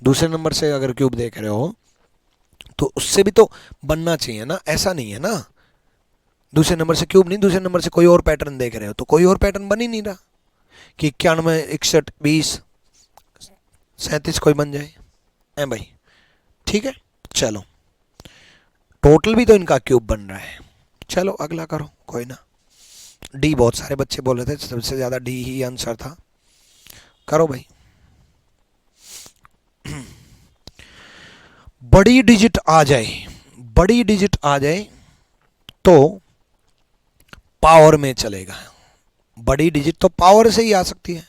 दूसरे नंबर से अगर क्यूब देख रहे हो तो उससे भी तो बनना चाहिए ना, ऐसा नहीं है ना। दूसरे नंबर से क्यूब नहीं, दूसरे नंबर से कोई और पैटर्न देख रहे हो तो कोई और पैटर्न बन ही नहीं रहा कि 91 61 20 37 कोई बन जाए, है भाई। ठीक है, चलो टोटल भी तो इनका क्यूब बन रहा है। चलो अगला करो, कोई ना। डी बहुत सारे बच्चे बोल रहे थे, सबसे ज़्यादा डी ही आंसर था। करो भाई। बड़ी डिजिट आ जाए, बड़ी डिजिट आ जाए तो पावर में चलेगा। बड़ी डिजिट तो पावर से ही आ सकती है,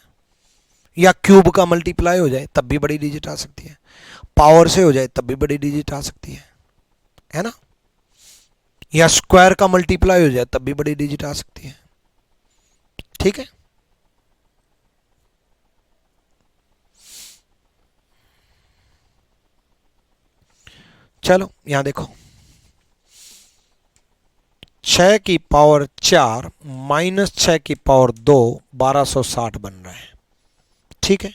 या क्यूब का मल्टीप्लाई हो जाए तब भी बड़ी डिजिट आ सकती है, पावर से हो जाए तब भी बड़ी डिजिट आ सकती है ना, या स्क्वायर का मल्टीप्लाई हो जाए तब भी बड़ी डिजिट आ सकती है। ठीक है, चलो यहां देखो, 6 की पावर 4 माइनस 6 की पावर 2 1260 बन रहा है। ठीक है,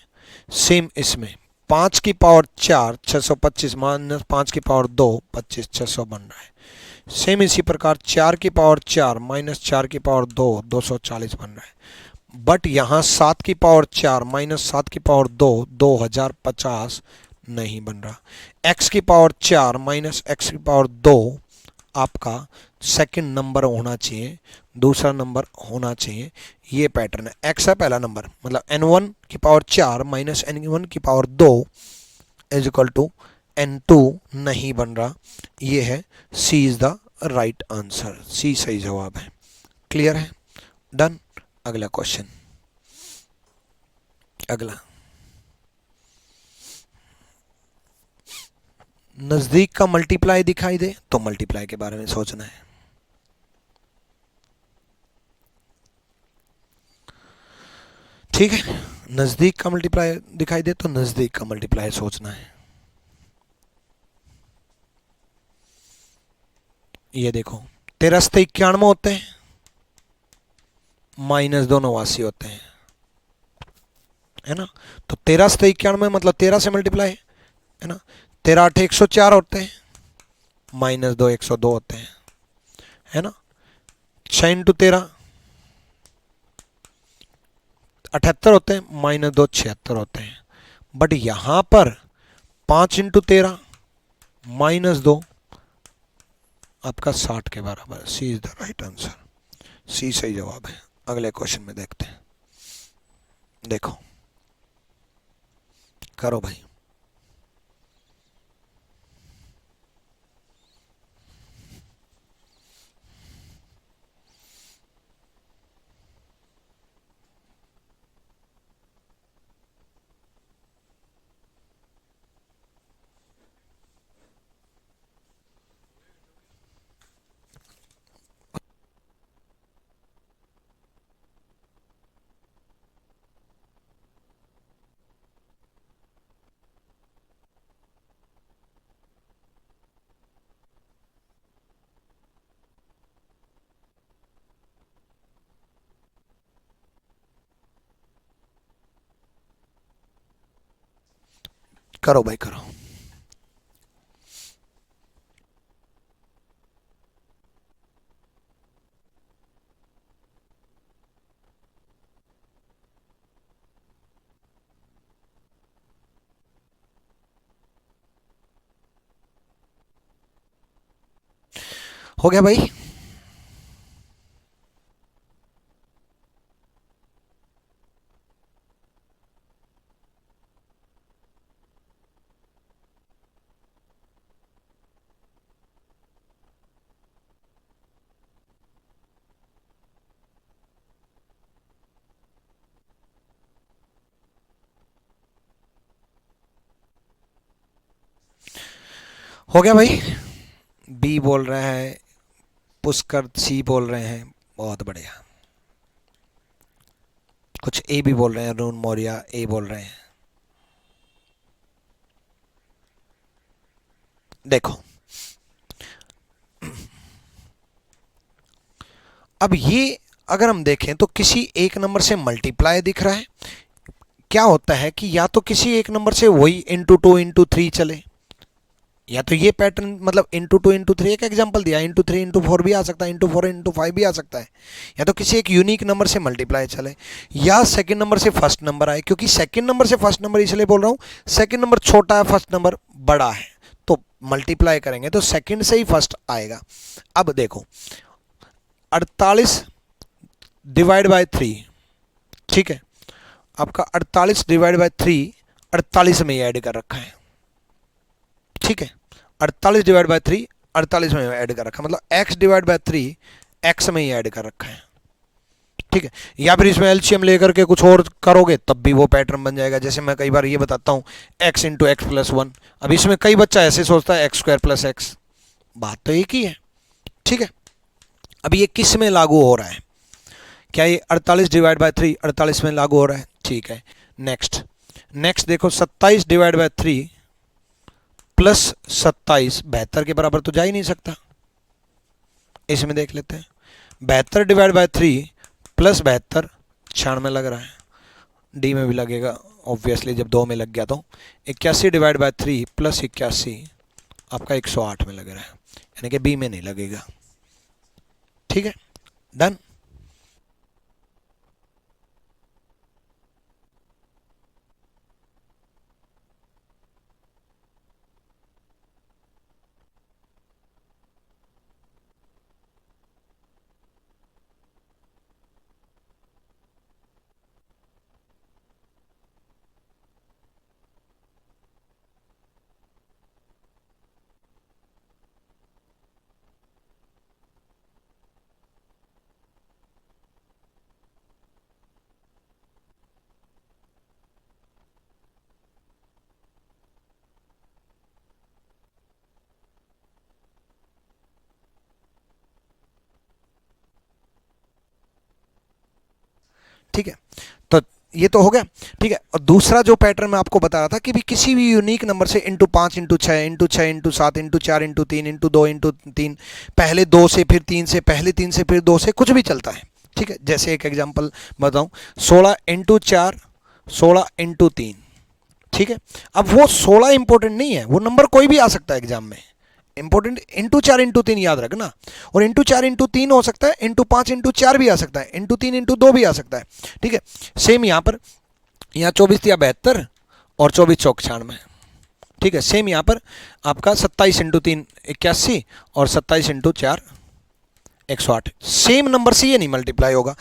सेम इसमें 5 की पावर 4 625 माइनस 5 की पावर 2 25 600 बन रहा है। सेम इसी प्रकार 4 की पावर 4 माइनस 4 की पावर 2 240 बन रहा है। बट यहाँ 7 की पावर 4 माइनस 7 की पावर 2 2050 नहीं बन रहा। x की पावर 4 माइनस x की पावर 2 आपका सेकंड नंबर होना चाहिए, दूसरा नंबर होना चाहिए। ये पैटर्न है, x है पहला नंबर, मतलब n1 की पावर 4 माइनस n1 की power 2 is equal to n2 नहीं बन रहा। ये है सी इज द राइट आंसर, सी सही जवाब है। क्लियर है, डन। अगला क्वेश्चन, अगला, नजदीक का मल्टीप्लाई दिखाई दे तो मल्टीप्लाई के बारे में सोचना है। ठीक है, नजदीक का मल्टीप्लाई दिखाई दे तो नजदीक का मल्टीप्लाई सोचना है। ये देखो, 13 से 91 होते हैं, माइनस 2 89 होते हैं, है ना। तो 13 से 91 मतलब 13 से मल्टीप्लाई, है ना। 13 8 104 होते हैं, माइनस 2 102 होते हैं, है ना। 6 इंटू 13 78 होते हैं, माइनस 2 76 होते हैं। बट यहां पर 5 इंटू 13 माइनस 2 आपका 60 के बराबर। सी इज द राइट आंसर, सी सही जवाब है। अगले क्वेश्चन में देखते हैं, देखो करो भाई। करो भाई करो। हो गया भाई। हो गया भाई। बी बोल रहे हैं, पुष्कर सी बोल रहे हैं, बहुत बढ़िया। कुछ ए भी बोल रहे हैं, अरुण मौर्य ए बोल रहे हैं। देखो अब ये अगर हम देखें तो किसी एक नंबर से मल्टीप्लाई दिख रहा है। क्या होता है कि या तो किसी एक नंबर से वही इंटू टू इंटू थ्री चले, या तो ये पैटर्न मतलब इंटू टू इंटू थ्री एक एग्जाम्पल दिया, इंटू थ्री इंटू फोर भी आ सकता है, इंटू फोर इंटू फाइव भी आ सकता है, या तो किसी एक यूनिक नंबर से मल्टीप्लाई चले, या सेकंड नंबर से फर्स्ट नंबर आए। क्योंकि सेकंड नंबर से फर्स्ट नंबर इसलिए बोल रहा हूँ, सेकंड नंबर छोटा है, फर्स्ट नंबर बड़ा है, तो मल्टीप्लाई करेंगे तो सेकंड से ही फर्स्ट आएगा। अब देखो 48 डिवाइड बाय 3, ठीक है, आपका 48 डिवाइड बाय 3 48 में ही ऐड कर रखा है, ठीक है। 48 डिवाइड बाय 3 48 में ऐड कर रखा है, मतलब x डिवाइड बाय 3 x में ही ऐड कर रखा है, ठीक है। या फिर इसमें एलसीएम लेकर के कुछ और करोगे तब भी वो पैटर्न बन जाएगा। जैसे मैं कई बार ये बताता हूँ x into x plus one. अब इसमें कई बच्चा ऐसे सोचता है एक्स स्क्वायर प्लस एक्स, बात तो एक ही है, ठीक है। अब ये किस में लागू हो रहा है? क्या ये 48 डिवाइड बाय 3 48 में लागू हो रहा है? ठीक है। नेक्स्ट नेक्स्ट देखो 27 डिवाइड बाय 3 प्लस 27 72 के बराबर तो जा ही नहीं सकता। इसमें देख लेते हैं 72 डिवाइड बाय 3 प्लस 72 96 में लग रहा है, डी में भी लगेगा ऑब्वियसली जब 2 में लग गया तो। 81 डिवाइड बाय 3 प्लस 81 आपका 108 में लग रहा है, यानी कि बी में नहीं लगेगा, ठीक है। डन। ठीक है, तो ये तो हो गया, ठीक है। और दूसरा जो पैटर्न मैं आपको बता रहा था कि भी किसी भी यूनिक नंबर से into 5 into 6 into 6 into 7 into 4 into 3 into 2 into 3, पहले 2 से फिर 3 से, पहले 3 से फिर 2 से, कुछ भी चलता है, ठीक है। जैसे एक एग्जांपल बताऊं 16 इंटू 4 16 इंटू 3, ठीक है। अब वो 16 इंपॉर्टेंट नहीं है, वो नंबर कोई भी आ सकता है एग्जाम में, इंपॉर्टेंट इंटू 4 इंटू 3 याद रखना। और इंटू 4 इंटू 3 हो सकता है, इंटू 5 इंटू 4 भी आ सकता है, इंटू 3 इंटू 2 भी आ सकता है, ठीक है। सेम यहाँ पर, यहाँ 24 या 72 और 24 चौक 96, ठीक है। सेम यहाँ पर आपका 27 इंटू 3 81 और 27 इंटू 4 108, सेम नंबर से ये नहीं मल्टीप्लाई होगा।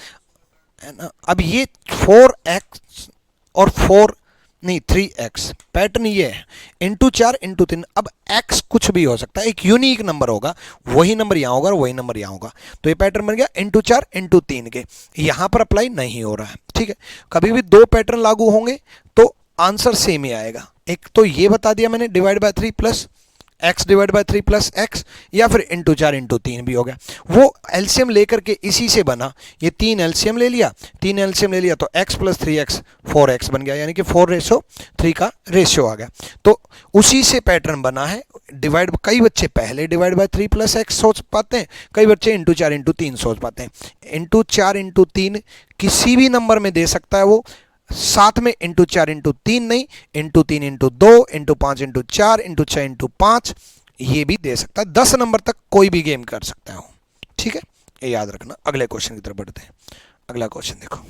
अब ये 4x और 4 नहीं 3x पैटर्न ये है, इंटू 4 इंटू 3। अब x कुछ भी हो सकता है, एक यूनिक नंबर होगा, वही नंबर यहाँ होगा और वही नंबर यहाँ होगा, तो ये पैटर्न बन गया इंटू 4 इंटू 3 के। यहाँ पर अप्लाई नहीं हो रहा है, ठीक है। कभी भी दो पैटर्न लागू होंगे तो आंसर सेम ही आएगा। एक तो ये बता दिया मैंने divide by 3 plus x divide by 3 plus x, या फिर इंटू 4 इंटू 3 भी हो गया। वो एलसीएम लेकर के इसी से बना, ये 3 एलसीएम ले लिया, 3 एलसीएम ले लिया तो x प्लस 3x 4x बन गया, यानी कि 4:3 का रेशियो आ गया। तो उसी से पैटर्न बना है डिवाइड। कई बच्चे पहले डिवाइड बाय 3 प्लस एक्स सोच पाते हैं, कई बच्चे इंटू 4 इंटू 3 सोच पाते हैं। इंटू 4 इंटू 3 किसी भी नंबर में दे सकता है वो, साथ में इंटू 4 इंटू 3 नहीं, into 3 into 2 into 5 into 4 into 6 into 5, ये भी दे सकता है। 10 नंबर तक कोई भी गेम कर सकता है। ठीक है, ये याद रखना। अगले क्वेश्चन की तरफ बढ़ते हैं। अगला क्वेश्चन देखो।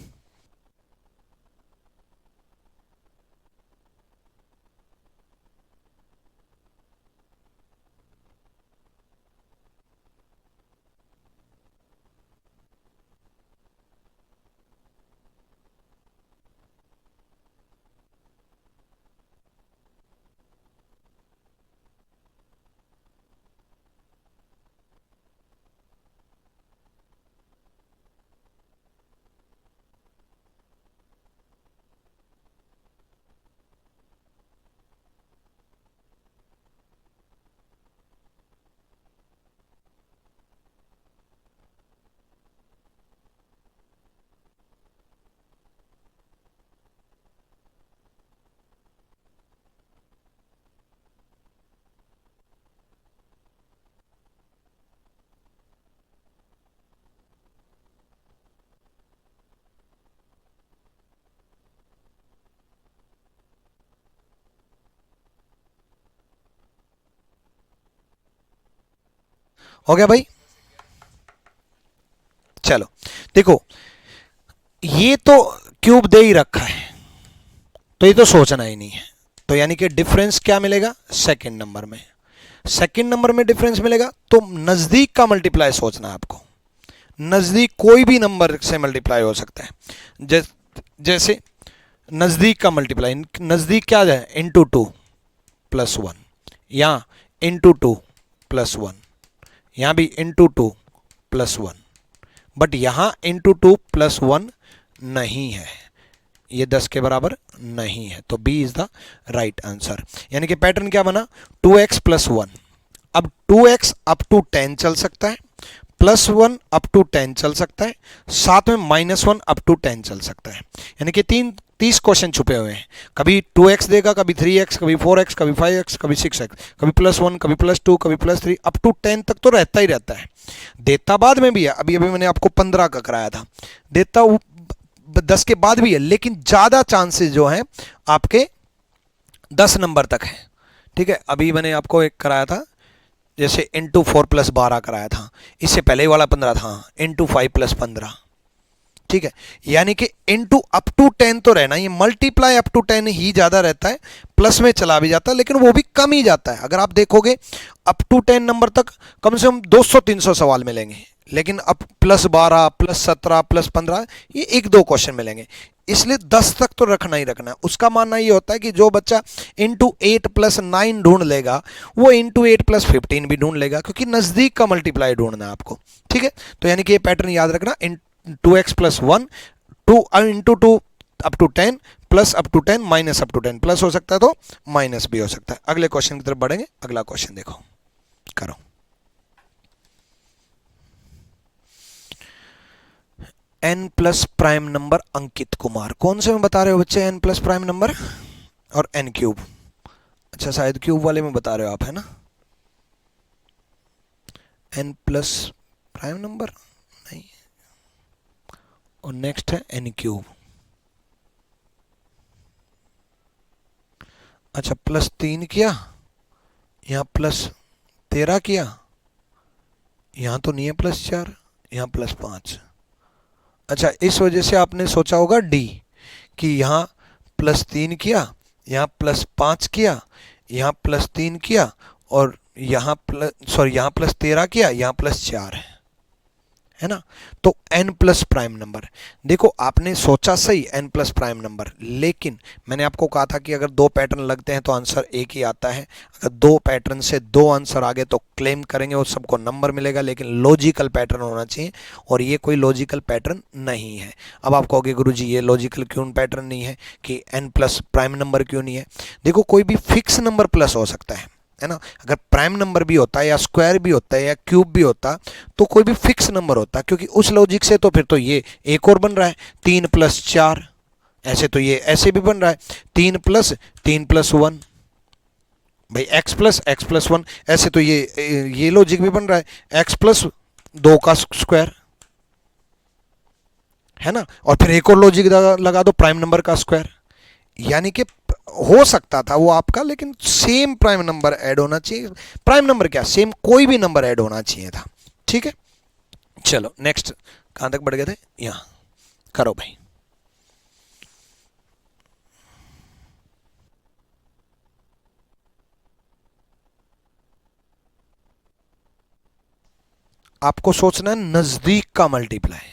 हो गया भाई? चलो देखो, ये तो क्यूब दे ही रखा है, तो ये तो सोचना ही नहीं है। तो यानी कि डिफरेंस क्या मिलेगा सेकंड नंबर में। सेकंड नंबर में डिफरेंस मिलेगा तो नजदीक का मल्टीप्लाई सोचना है आपको। नजदीक कोई भी नंबर से मल्टीप्लाई हो सकता है। जैसे नजदीक का मल्टीप्लाई, नजदीक क्या है, इंटू 2 प्लस 1, यहाँ इंटू 2 प्लस 1, यहाँ भी इंटू 2 प्लस 1, बट यहाँ इंटू 2 प्लस 1 नहीं है, ये 10 के बराबर नहीं है। तो B is the right answer. यानी कि पैटर्न क्या बना, 2x प्लस 1। अब 2x अप टू 10 चल सकता है, प्लस 1 अप टू 10 चल सकता है, साथ में माइनस 1 अप टू 10 चल सकता है। यानी कि 30 क्वेश्चन छुपे हुए हैं। कभी 2x देगा, कभी 3x, कभी 4x, कभी 5x, कभी 6x, कभी प्लस 1, कभी प्लस 2, कभी प्लस 3, अप टू 10 तक तो रहता ही रहता है। देता बाद में भी है, अभी अभी मैंने आपको 15 का कराया था, देता 10 के बाद भी है, लेकिन ज़्यादा चांसेस जो हैं आपके 10 नंबर तक है। ठीक है, अभी मैंने आपको एक कराया था, जैसे इंटू 4 प्लस 12 कराया था, इससे पहले वाला 15 था, इंटू 5 प्लस 15। ठीक है, यानी कि इंटू अप टू 10 तो रहना, ये मल्टीप्लाई अप टू 10 ही ज़्यादा रहता है, प्लस में चला भी जाता है, लेकिन वो भी कम ही जाता है। अगर आप देखोगे अप टू 10 नंबर तक कम से कम 200-300 सवाल मिलेंगे, लेकिन अब प्लस 12 प्लस 17 प्लस 15 ये 1-2 क्वेश्चन मिलेंगे। इसलिए 10 तक तो रखना ही रखना है। उसका मानना ये होता है कि जो बच्चा इंटू 8 प्लस 9 ढूंढ लेगा, वो इंटू 8 प्लस 15 भी ढूंढ लेगा, क्योंकि नज़दीक का मल्टीप्लाई ढूंढना है आपको। ठीक है, तो यानी कि ये पैटर्न याद रखना, 2x plus 1, 2 into 2 up to 10 plus up to 10 minus up to 10, plus हो सकता है तो माइनस भी हो सकता है। अगले क्वेश्चन की तरफ बढ़ेंगे। अगला क्वेश्चन देखो, करो। n plus prime number Ankit Kumar, कौन से में बता रहे हो बच्चे n प्लस प्राइम नंबर और n क्यूब? अच्छा, शायद क्यूब वाले में बता रहे हो आप, है ना? n प्लस प्राइम नंबर नहीं, और नेक्स्ट है n क्यूब। अच्छा, प्लस 3 किया, यहाँ प्लस 13 किया, यहाँ तो नहीं है प्लस 4, यहाँ प्लस 5। अच्छा, इस वजह से आपने सोचा होगा डी, कि यहाँ प्लस 3 किया, यहाँ प्लस 5 किया, यहाँ प्लस 3 किया, और यहाँ यहाँ प्लस 13 किया, यहाँ प्लस 4 है ना? तो n प्लस प्राइम नंबर, देखो आपने सोचा सही n प्लस प्राइम नंबर, लेकिन मैंने आपको कहा था कि अगर 2 पैटर्न लगते हैं तो आंसर एक ही आता है। अगर 2 पैटर्न से 2 आंसर आ गए तो क्लेम करेंगे और सबको नंबर मिलेगा, लेकिन लॉजिकल पैटर्न होना चाहिए, और ये कोई लॉजिकल पैटर्न नहीं है। अब आप कहोगे गुरुजी ये लॉजिकल क्यों पैटर्न नहीं है, कि n प्लस प्राइम नंबर क्यों नहीं है? देखो, कोई भी फिक्स नंबर प्लस हो सकता है ना? अगर प्राइम नंबर भी होता है, या स्क्वायर भी होता है, या क्यूब भी होता, तो कोई भी फिक्स नंबर होता, क्योंकि उस लॉजिक से तो फिर तो ये एक और बन रहा है 3 प्लस 4, ऐसे तो ये ऐसे भी बन रहा है 3 प्लस 1 भाई, x प्लस 1, ऐसे तो ये लॉजिक भी बन रहा है x प्लस 2 का स्क्वायर। है ना। और फिर एक और लॉजिक लगा दो, प्राइम नंबर का स्क्वायर, यानी कि हो सकता था वो आपका, लेकिन सेम प्राइम नंबर ऐड होना चाहिए। प्राइम नंबर क्या, सेम कोई भी नंबर ऐड होना चाहिए था। ठीक है, चलो नेक्स्ट, कहां तक बढ़ गए थे, यहां करो भाई। आपको सोचना है नजदीक का मल्टीप्लाई,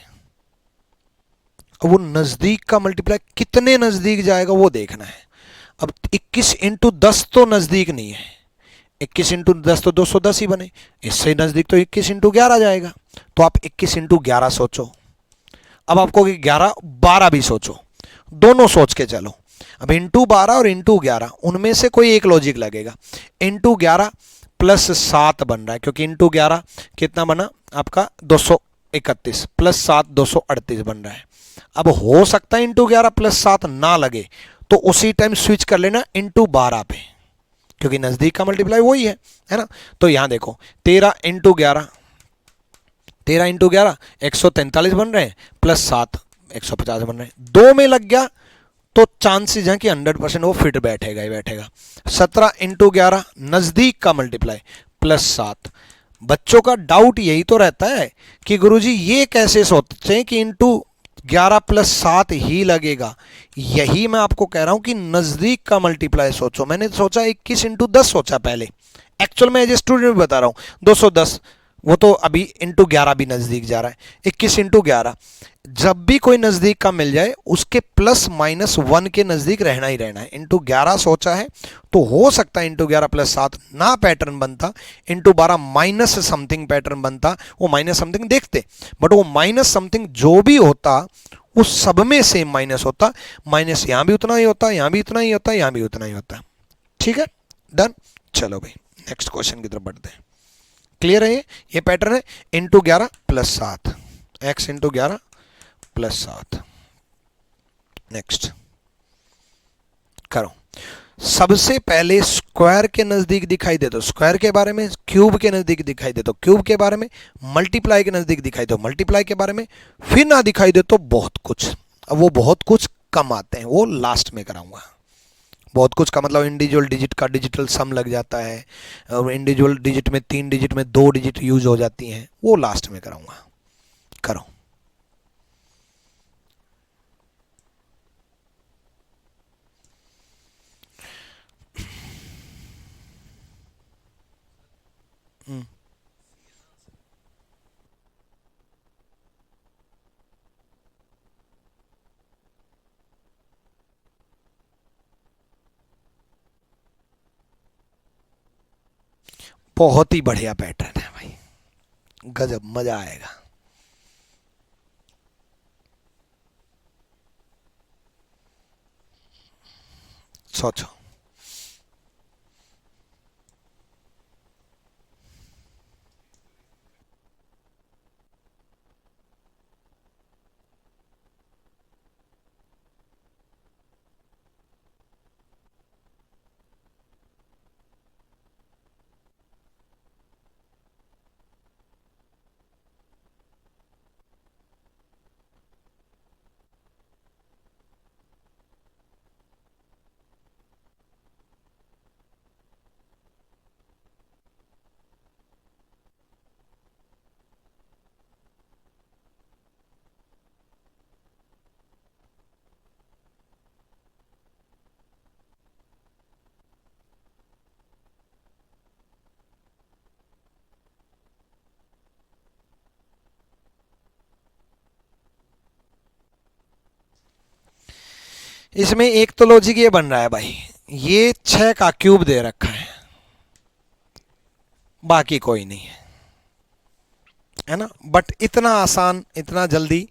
वो नजदीक का मल्टीप्लाई कितने नजदीक जाएगा वो देखना है। अब 21 इंटू 10 तो नजदीक नहीं है, 21 इंटू 10 तो 210 ही बने, इससे नजदीक तो 21 इंटू 11 जाएगा। तो आप 21 इंटू 11 सोचो। अब आपको 11 12 भी सोचो, दोनों सोच के चलो। अब इंटू 12 और इंटू 11 उनमें से कोई एक लॉजिक लगेगा। इंटू 11 प्लस 7 बन रहा है, क्योंकि इंटू 11 कितना बना आपका 231 प्लस 7 238 बन रहा है। अब हो सकता है इंटू 11 प्लस 7 ना लगे, तो उसी टाइम स्विच कर लेना इंटू 12 पे, क्योंकि नजदीक का मल्टीप्लाई वही है ना। तो यहां देखो 13 इंटू 11, 13 इंटू 11 143 बन रहे हैं, प्लस 7 150 बन रहे हैं। दो में लग गया तो चांसेस हैं कि 100% वो फिट बैठेगा ही बैठेगा। 17 इंटू 11 नजदीक का मल्टीप्लाई प्लस 7। बच्चों का डाउट यही तो रहता है कि गुरुजी ये कैसे सोचते हैं कि इंटू 11 प्लस 7 ही लगेगा। यही मैं आपको कह रहा हूं कि नजदीक का मल्टीप्लाई सोचो। मैंने सोचा 21 इंटू 10 सोचा पहले, एक्चुअल में एज ए स्टूडेंट भी बता रहा हूं 210, वो तो अभी इंटू 11 भी नजदीक जा रहा है। 21 इंटू 11, जब भी कोई नजदीक का मिल जाए उसके प्लस माइनस 1 के नजदीक रहना ही रहना है। इंटू 11 सोचा है तो हो सकता है इंटू 11 प्लस 7 ना पैटर्न बनता, इंटू 12 माइनस समथिंग पैटर्न बनता, वो माइनस समथिंग देखते, बट वो माइनस समथिंग जो भी होता उस सब में सेम माइनस होता। माइनस यहां भी उतना ही होता, यहां भी उतना ही होता, यहां भी उतना ही होता। ठीक है, डन। चलो भाई नेक्स्ट क्वेश्चन की तरफ बढ़ते हैं। क्लियर है ये पैटर्न है, into 11 plus 7, x into 11 plus 7। Next करो। सबसे पहले स्क्वायर के नजदीक दिखाई दे तो स्क्वायर के बारे में, क्यूब के नजदीक दिखाई दे तो क्यूब के बारे में, मल्टीप्लाई के नजदीक दिखाई दे तो मल्टीप्लाई के बारे में, फिर ना दिखाई दे तो बहुत कुछ। अब वो बहुत कुछ कम आते हैं, वो लास्ट में कराऊंगा। बहुत कुछ का मतलब इंडिविजुअल डिजिट का डिजिटल सम लग जाता है, और इंडिविजुअल डिजिट में 3 डिजिट में 2 डिजिट यूज हो जाती हैं, वो लास्ट में कराऊंगा। करो। बहुत ही बढ़िया पैटर्न है भाई, गजब, मजा आएगा। सोचो। इसमें एक तो लॉजिक ये बन रहा है भाई, ये 6 का क्यूब दे रखा है, बाकी कोई नहीं है ना। बट इतना आसान, इतना जल्दी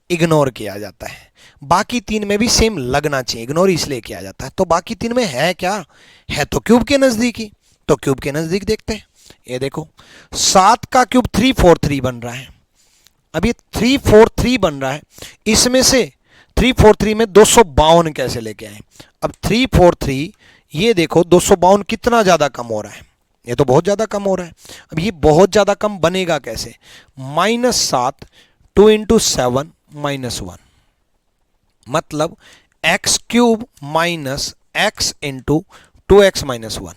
इग्नोर किया जाता है। बाकी 3 में भी सेम लगना चाहिए, इग्नोर इसलिए किया जाता है। तो बाकी 3 में है क्या, है तो क्यूब के नजदीक ही, तो क्यूब के नजदीक देखते हैं। ये देखो 7 का क्यूब 343 बन रहा है। अब ये 343 बन रहा है, इसमें से 343 में 252 कैसे लेके आए। अब 343 ये देखो 252 कितना ज्यादा कम हो रहा है, ये तो बहुत ज्यादा कम हो रहा है। अब ये बहुत ज्यादा कम बनेगा कैसे, -7 2 इंटू 7 -1, मतलब x³ minus x into 2x-1।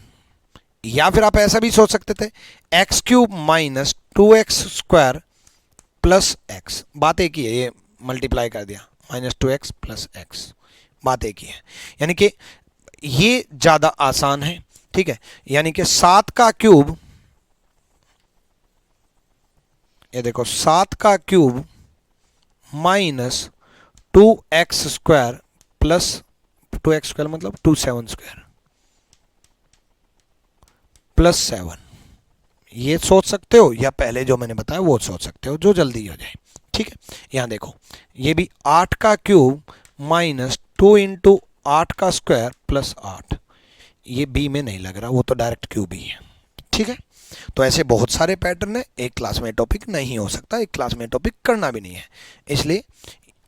या फिर आप ऐसा भी सोच सकते थे x³ minus 2x² plus x। बात एक ही है, ये मल्टीप्लाई कर दिया, -2x प्लस x, बात एक ही है। यानी कि ये ज्यादा आसान है, ठीक है। यानी कि 7 का क्यूब, ये देखो 7 का cube minus 2x² plus 2x² मतलब 2×7² प्लस 7, ये सोच सकते हो, या पहले जो मैंने बताया वो सोच सकते हो, जो जल्दी हो जाए, ठीक है। यहां देखो ये भी 8 का क्यूब माइनस 2 इंटू 8 का स्क्वायर प्लस 8, ये बी में नहीं लग रहा, वो तो डायरेक्ट क्यूब ही है, ठीक है। तो ऐसे बहुत सारे पैटर्न है, एक क्लास में टॉपिक नहीं हो सकता, एक क्लास में टॉपिक करना भी नहीं है, इसलिए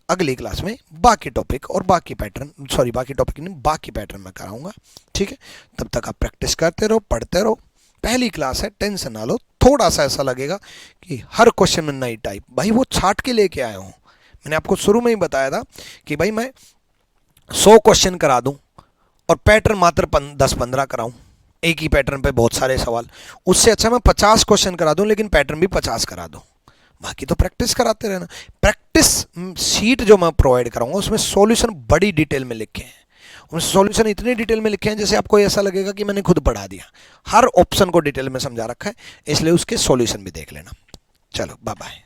अगली क्लास में बाकी टॉपिक और बाकी पैटर्न, सॉरी बाकी टॉपिक नहीं, बाकी पैटर्न मैं कराऊंगा, ठीक है। तब तक आप प्रैक्टिस करते रहो, पढ़ते रहो। पहली क्लास है, टेंशन ना लो, थोड़ा सा ऐसा लगेगा कि हर क्वेश्चन में नई टाइप, भाई वो छाट के लेके आया हूँ। मैंने आपको शुरू में ही बताया था कि भाई मैं 100 क्वेश्चन करा दूं और पैटर्न मात्र 10-15 कराऊं, एक ही पैटर्न पे बहुत सारे सवाल, उससे अच्छा मैं 50 क्वेश्चन करा दूं लेकिन पैटर्न भी 50 करा दूं। बाकी तो प्रैक्टिस कराते रहना। प्रैक्टिस शीट जो मैं प्रोवाइड कराऊंगा उसमें सॉल्यूशन बड़ी डिटेल में लिखे हैं, उसमें सॉल्यूशन इतने डिटेल में लिखे हैं जैसे आपको ऐसा लगेगा कि मैंने खुद पढ़ा दिया, हर ऑप्शन को डिटेल में समझा रखा है, इसलिए उसके सॉल्यूशन भी देख लेना। चलो बाय बाय।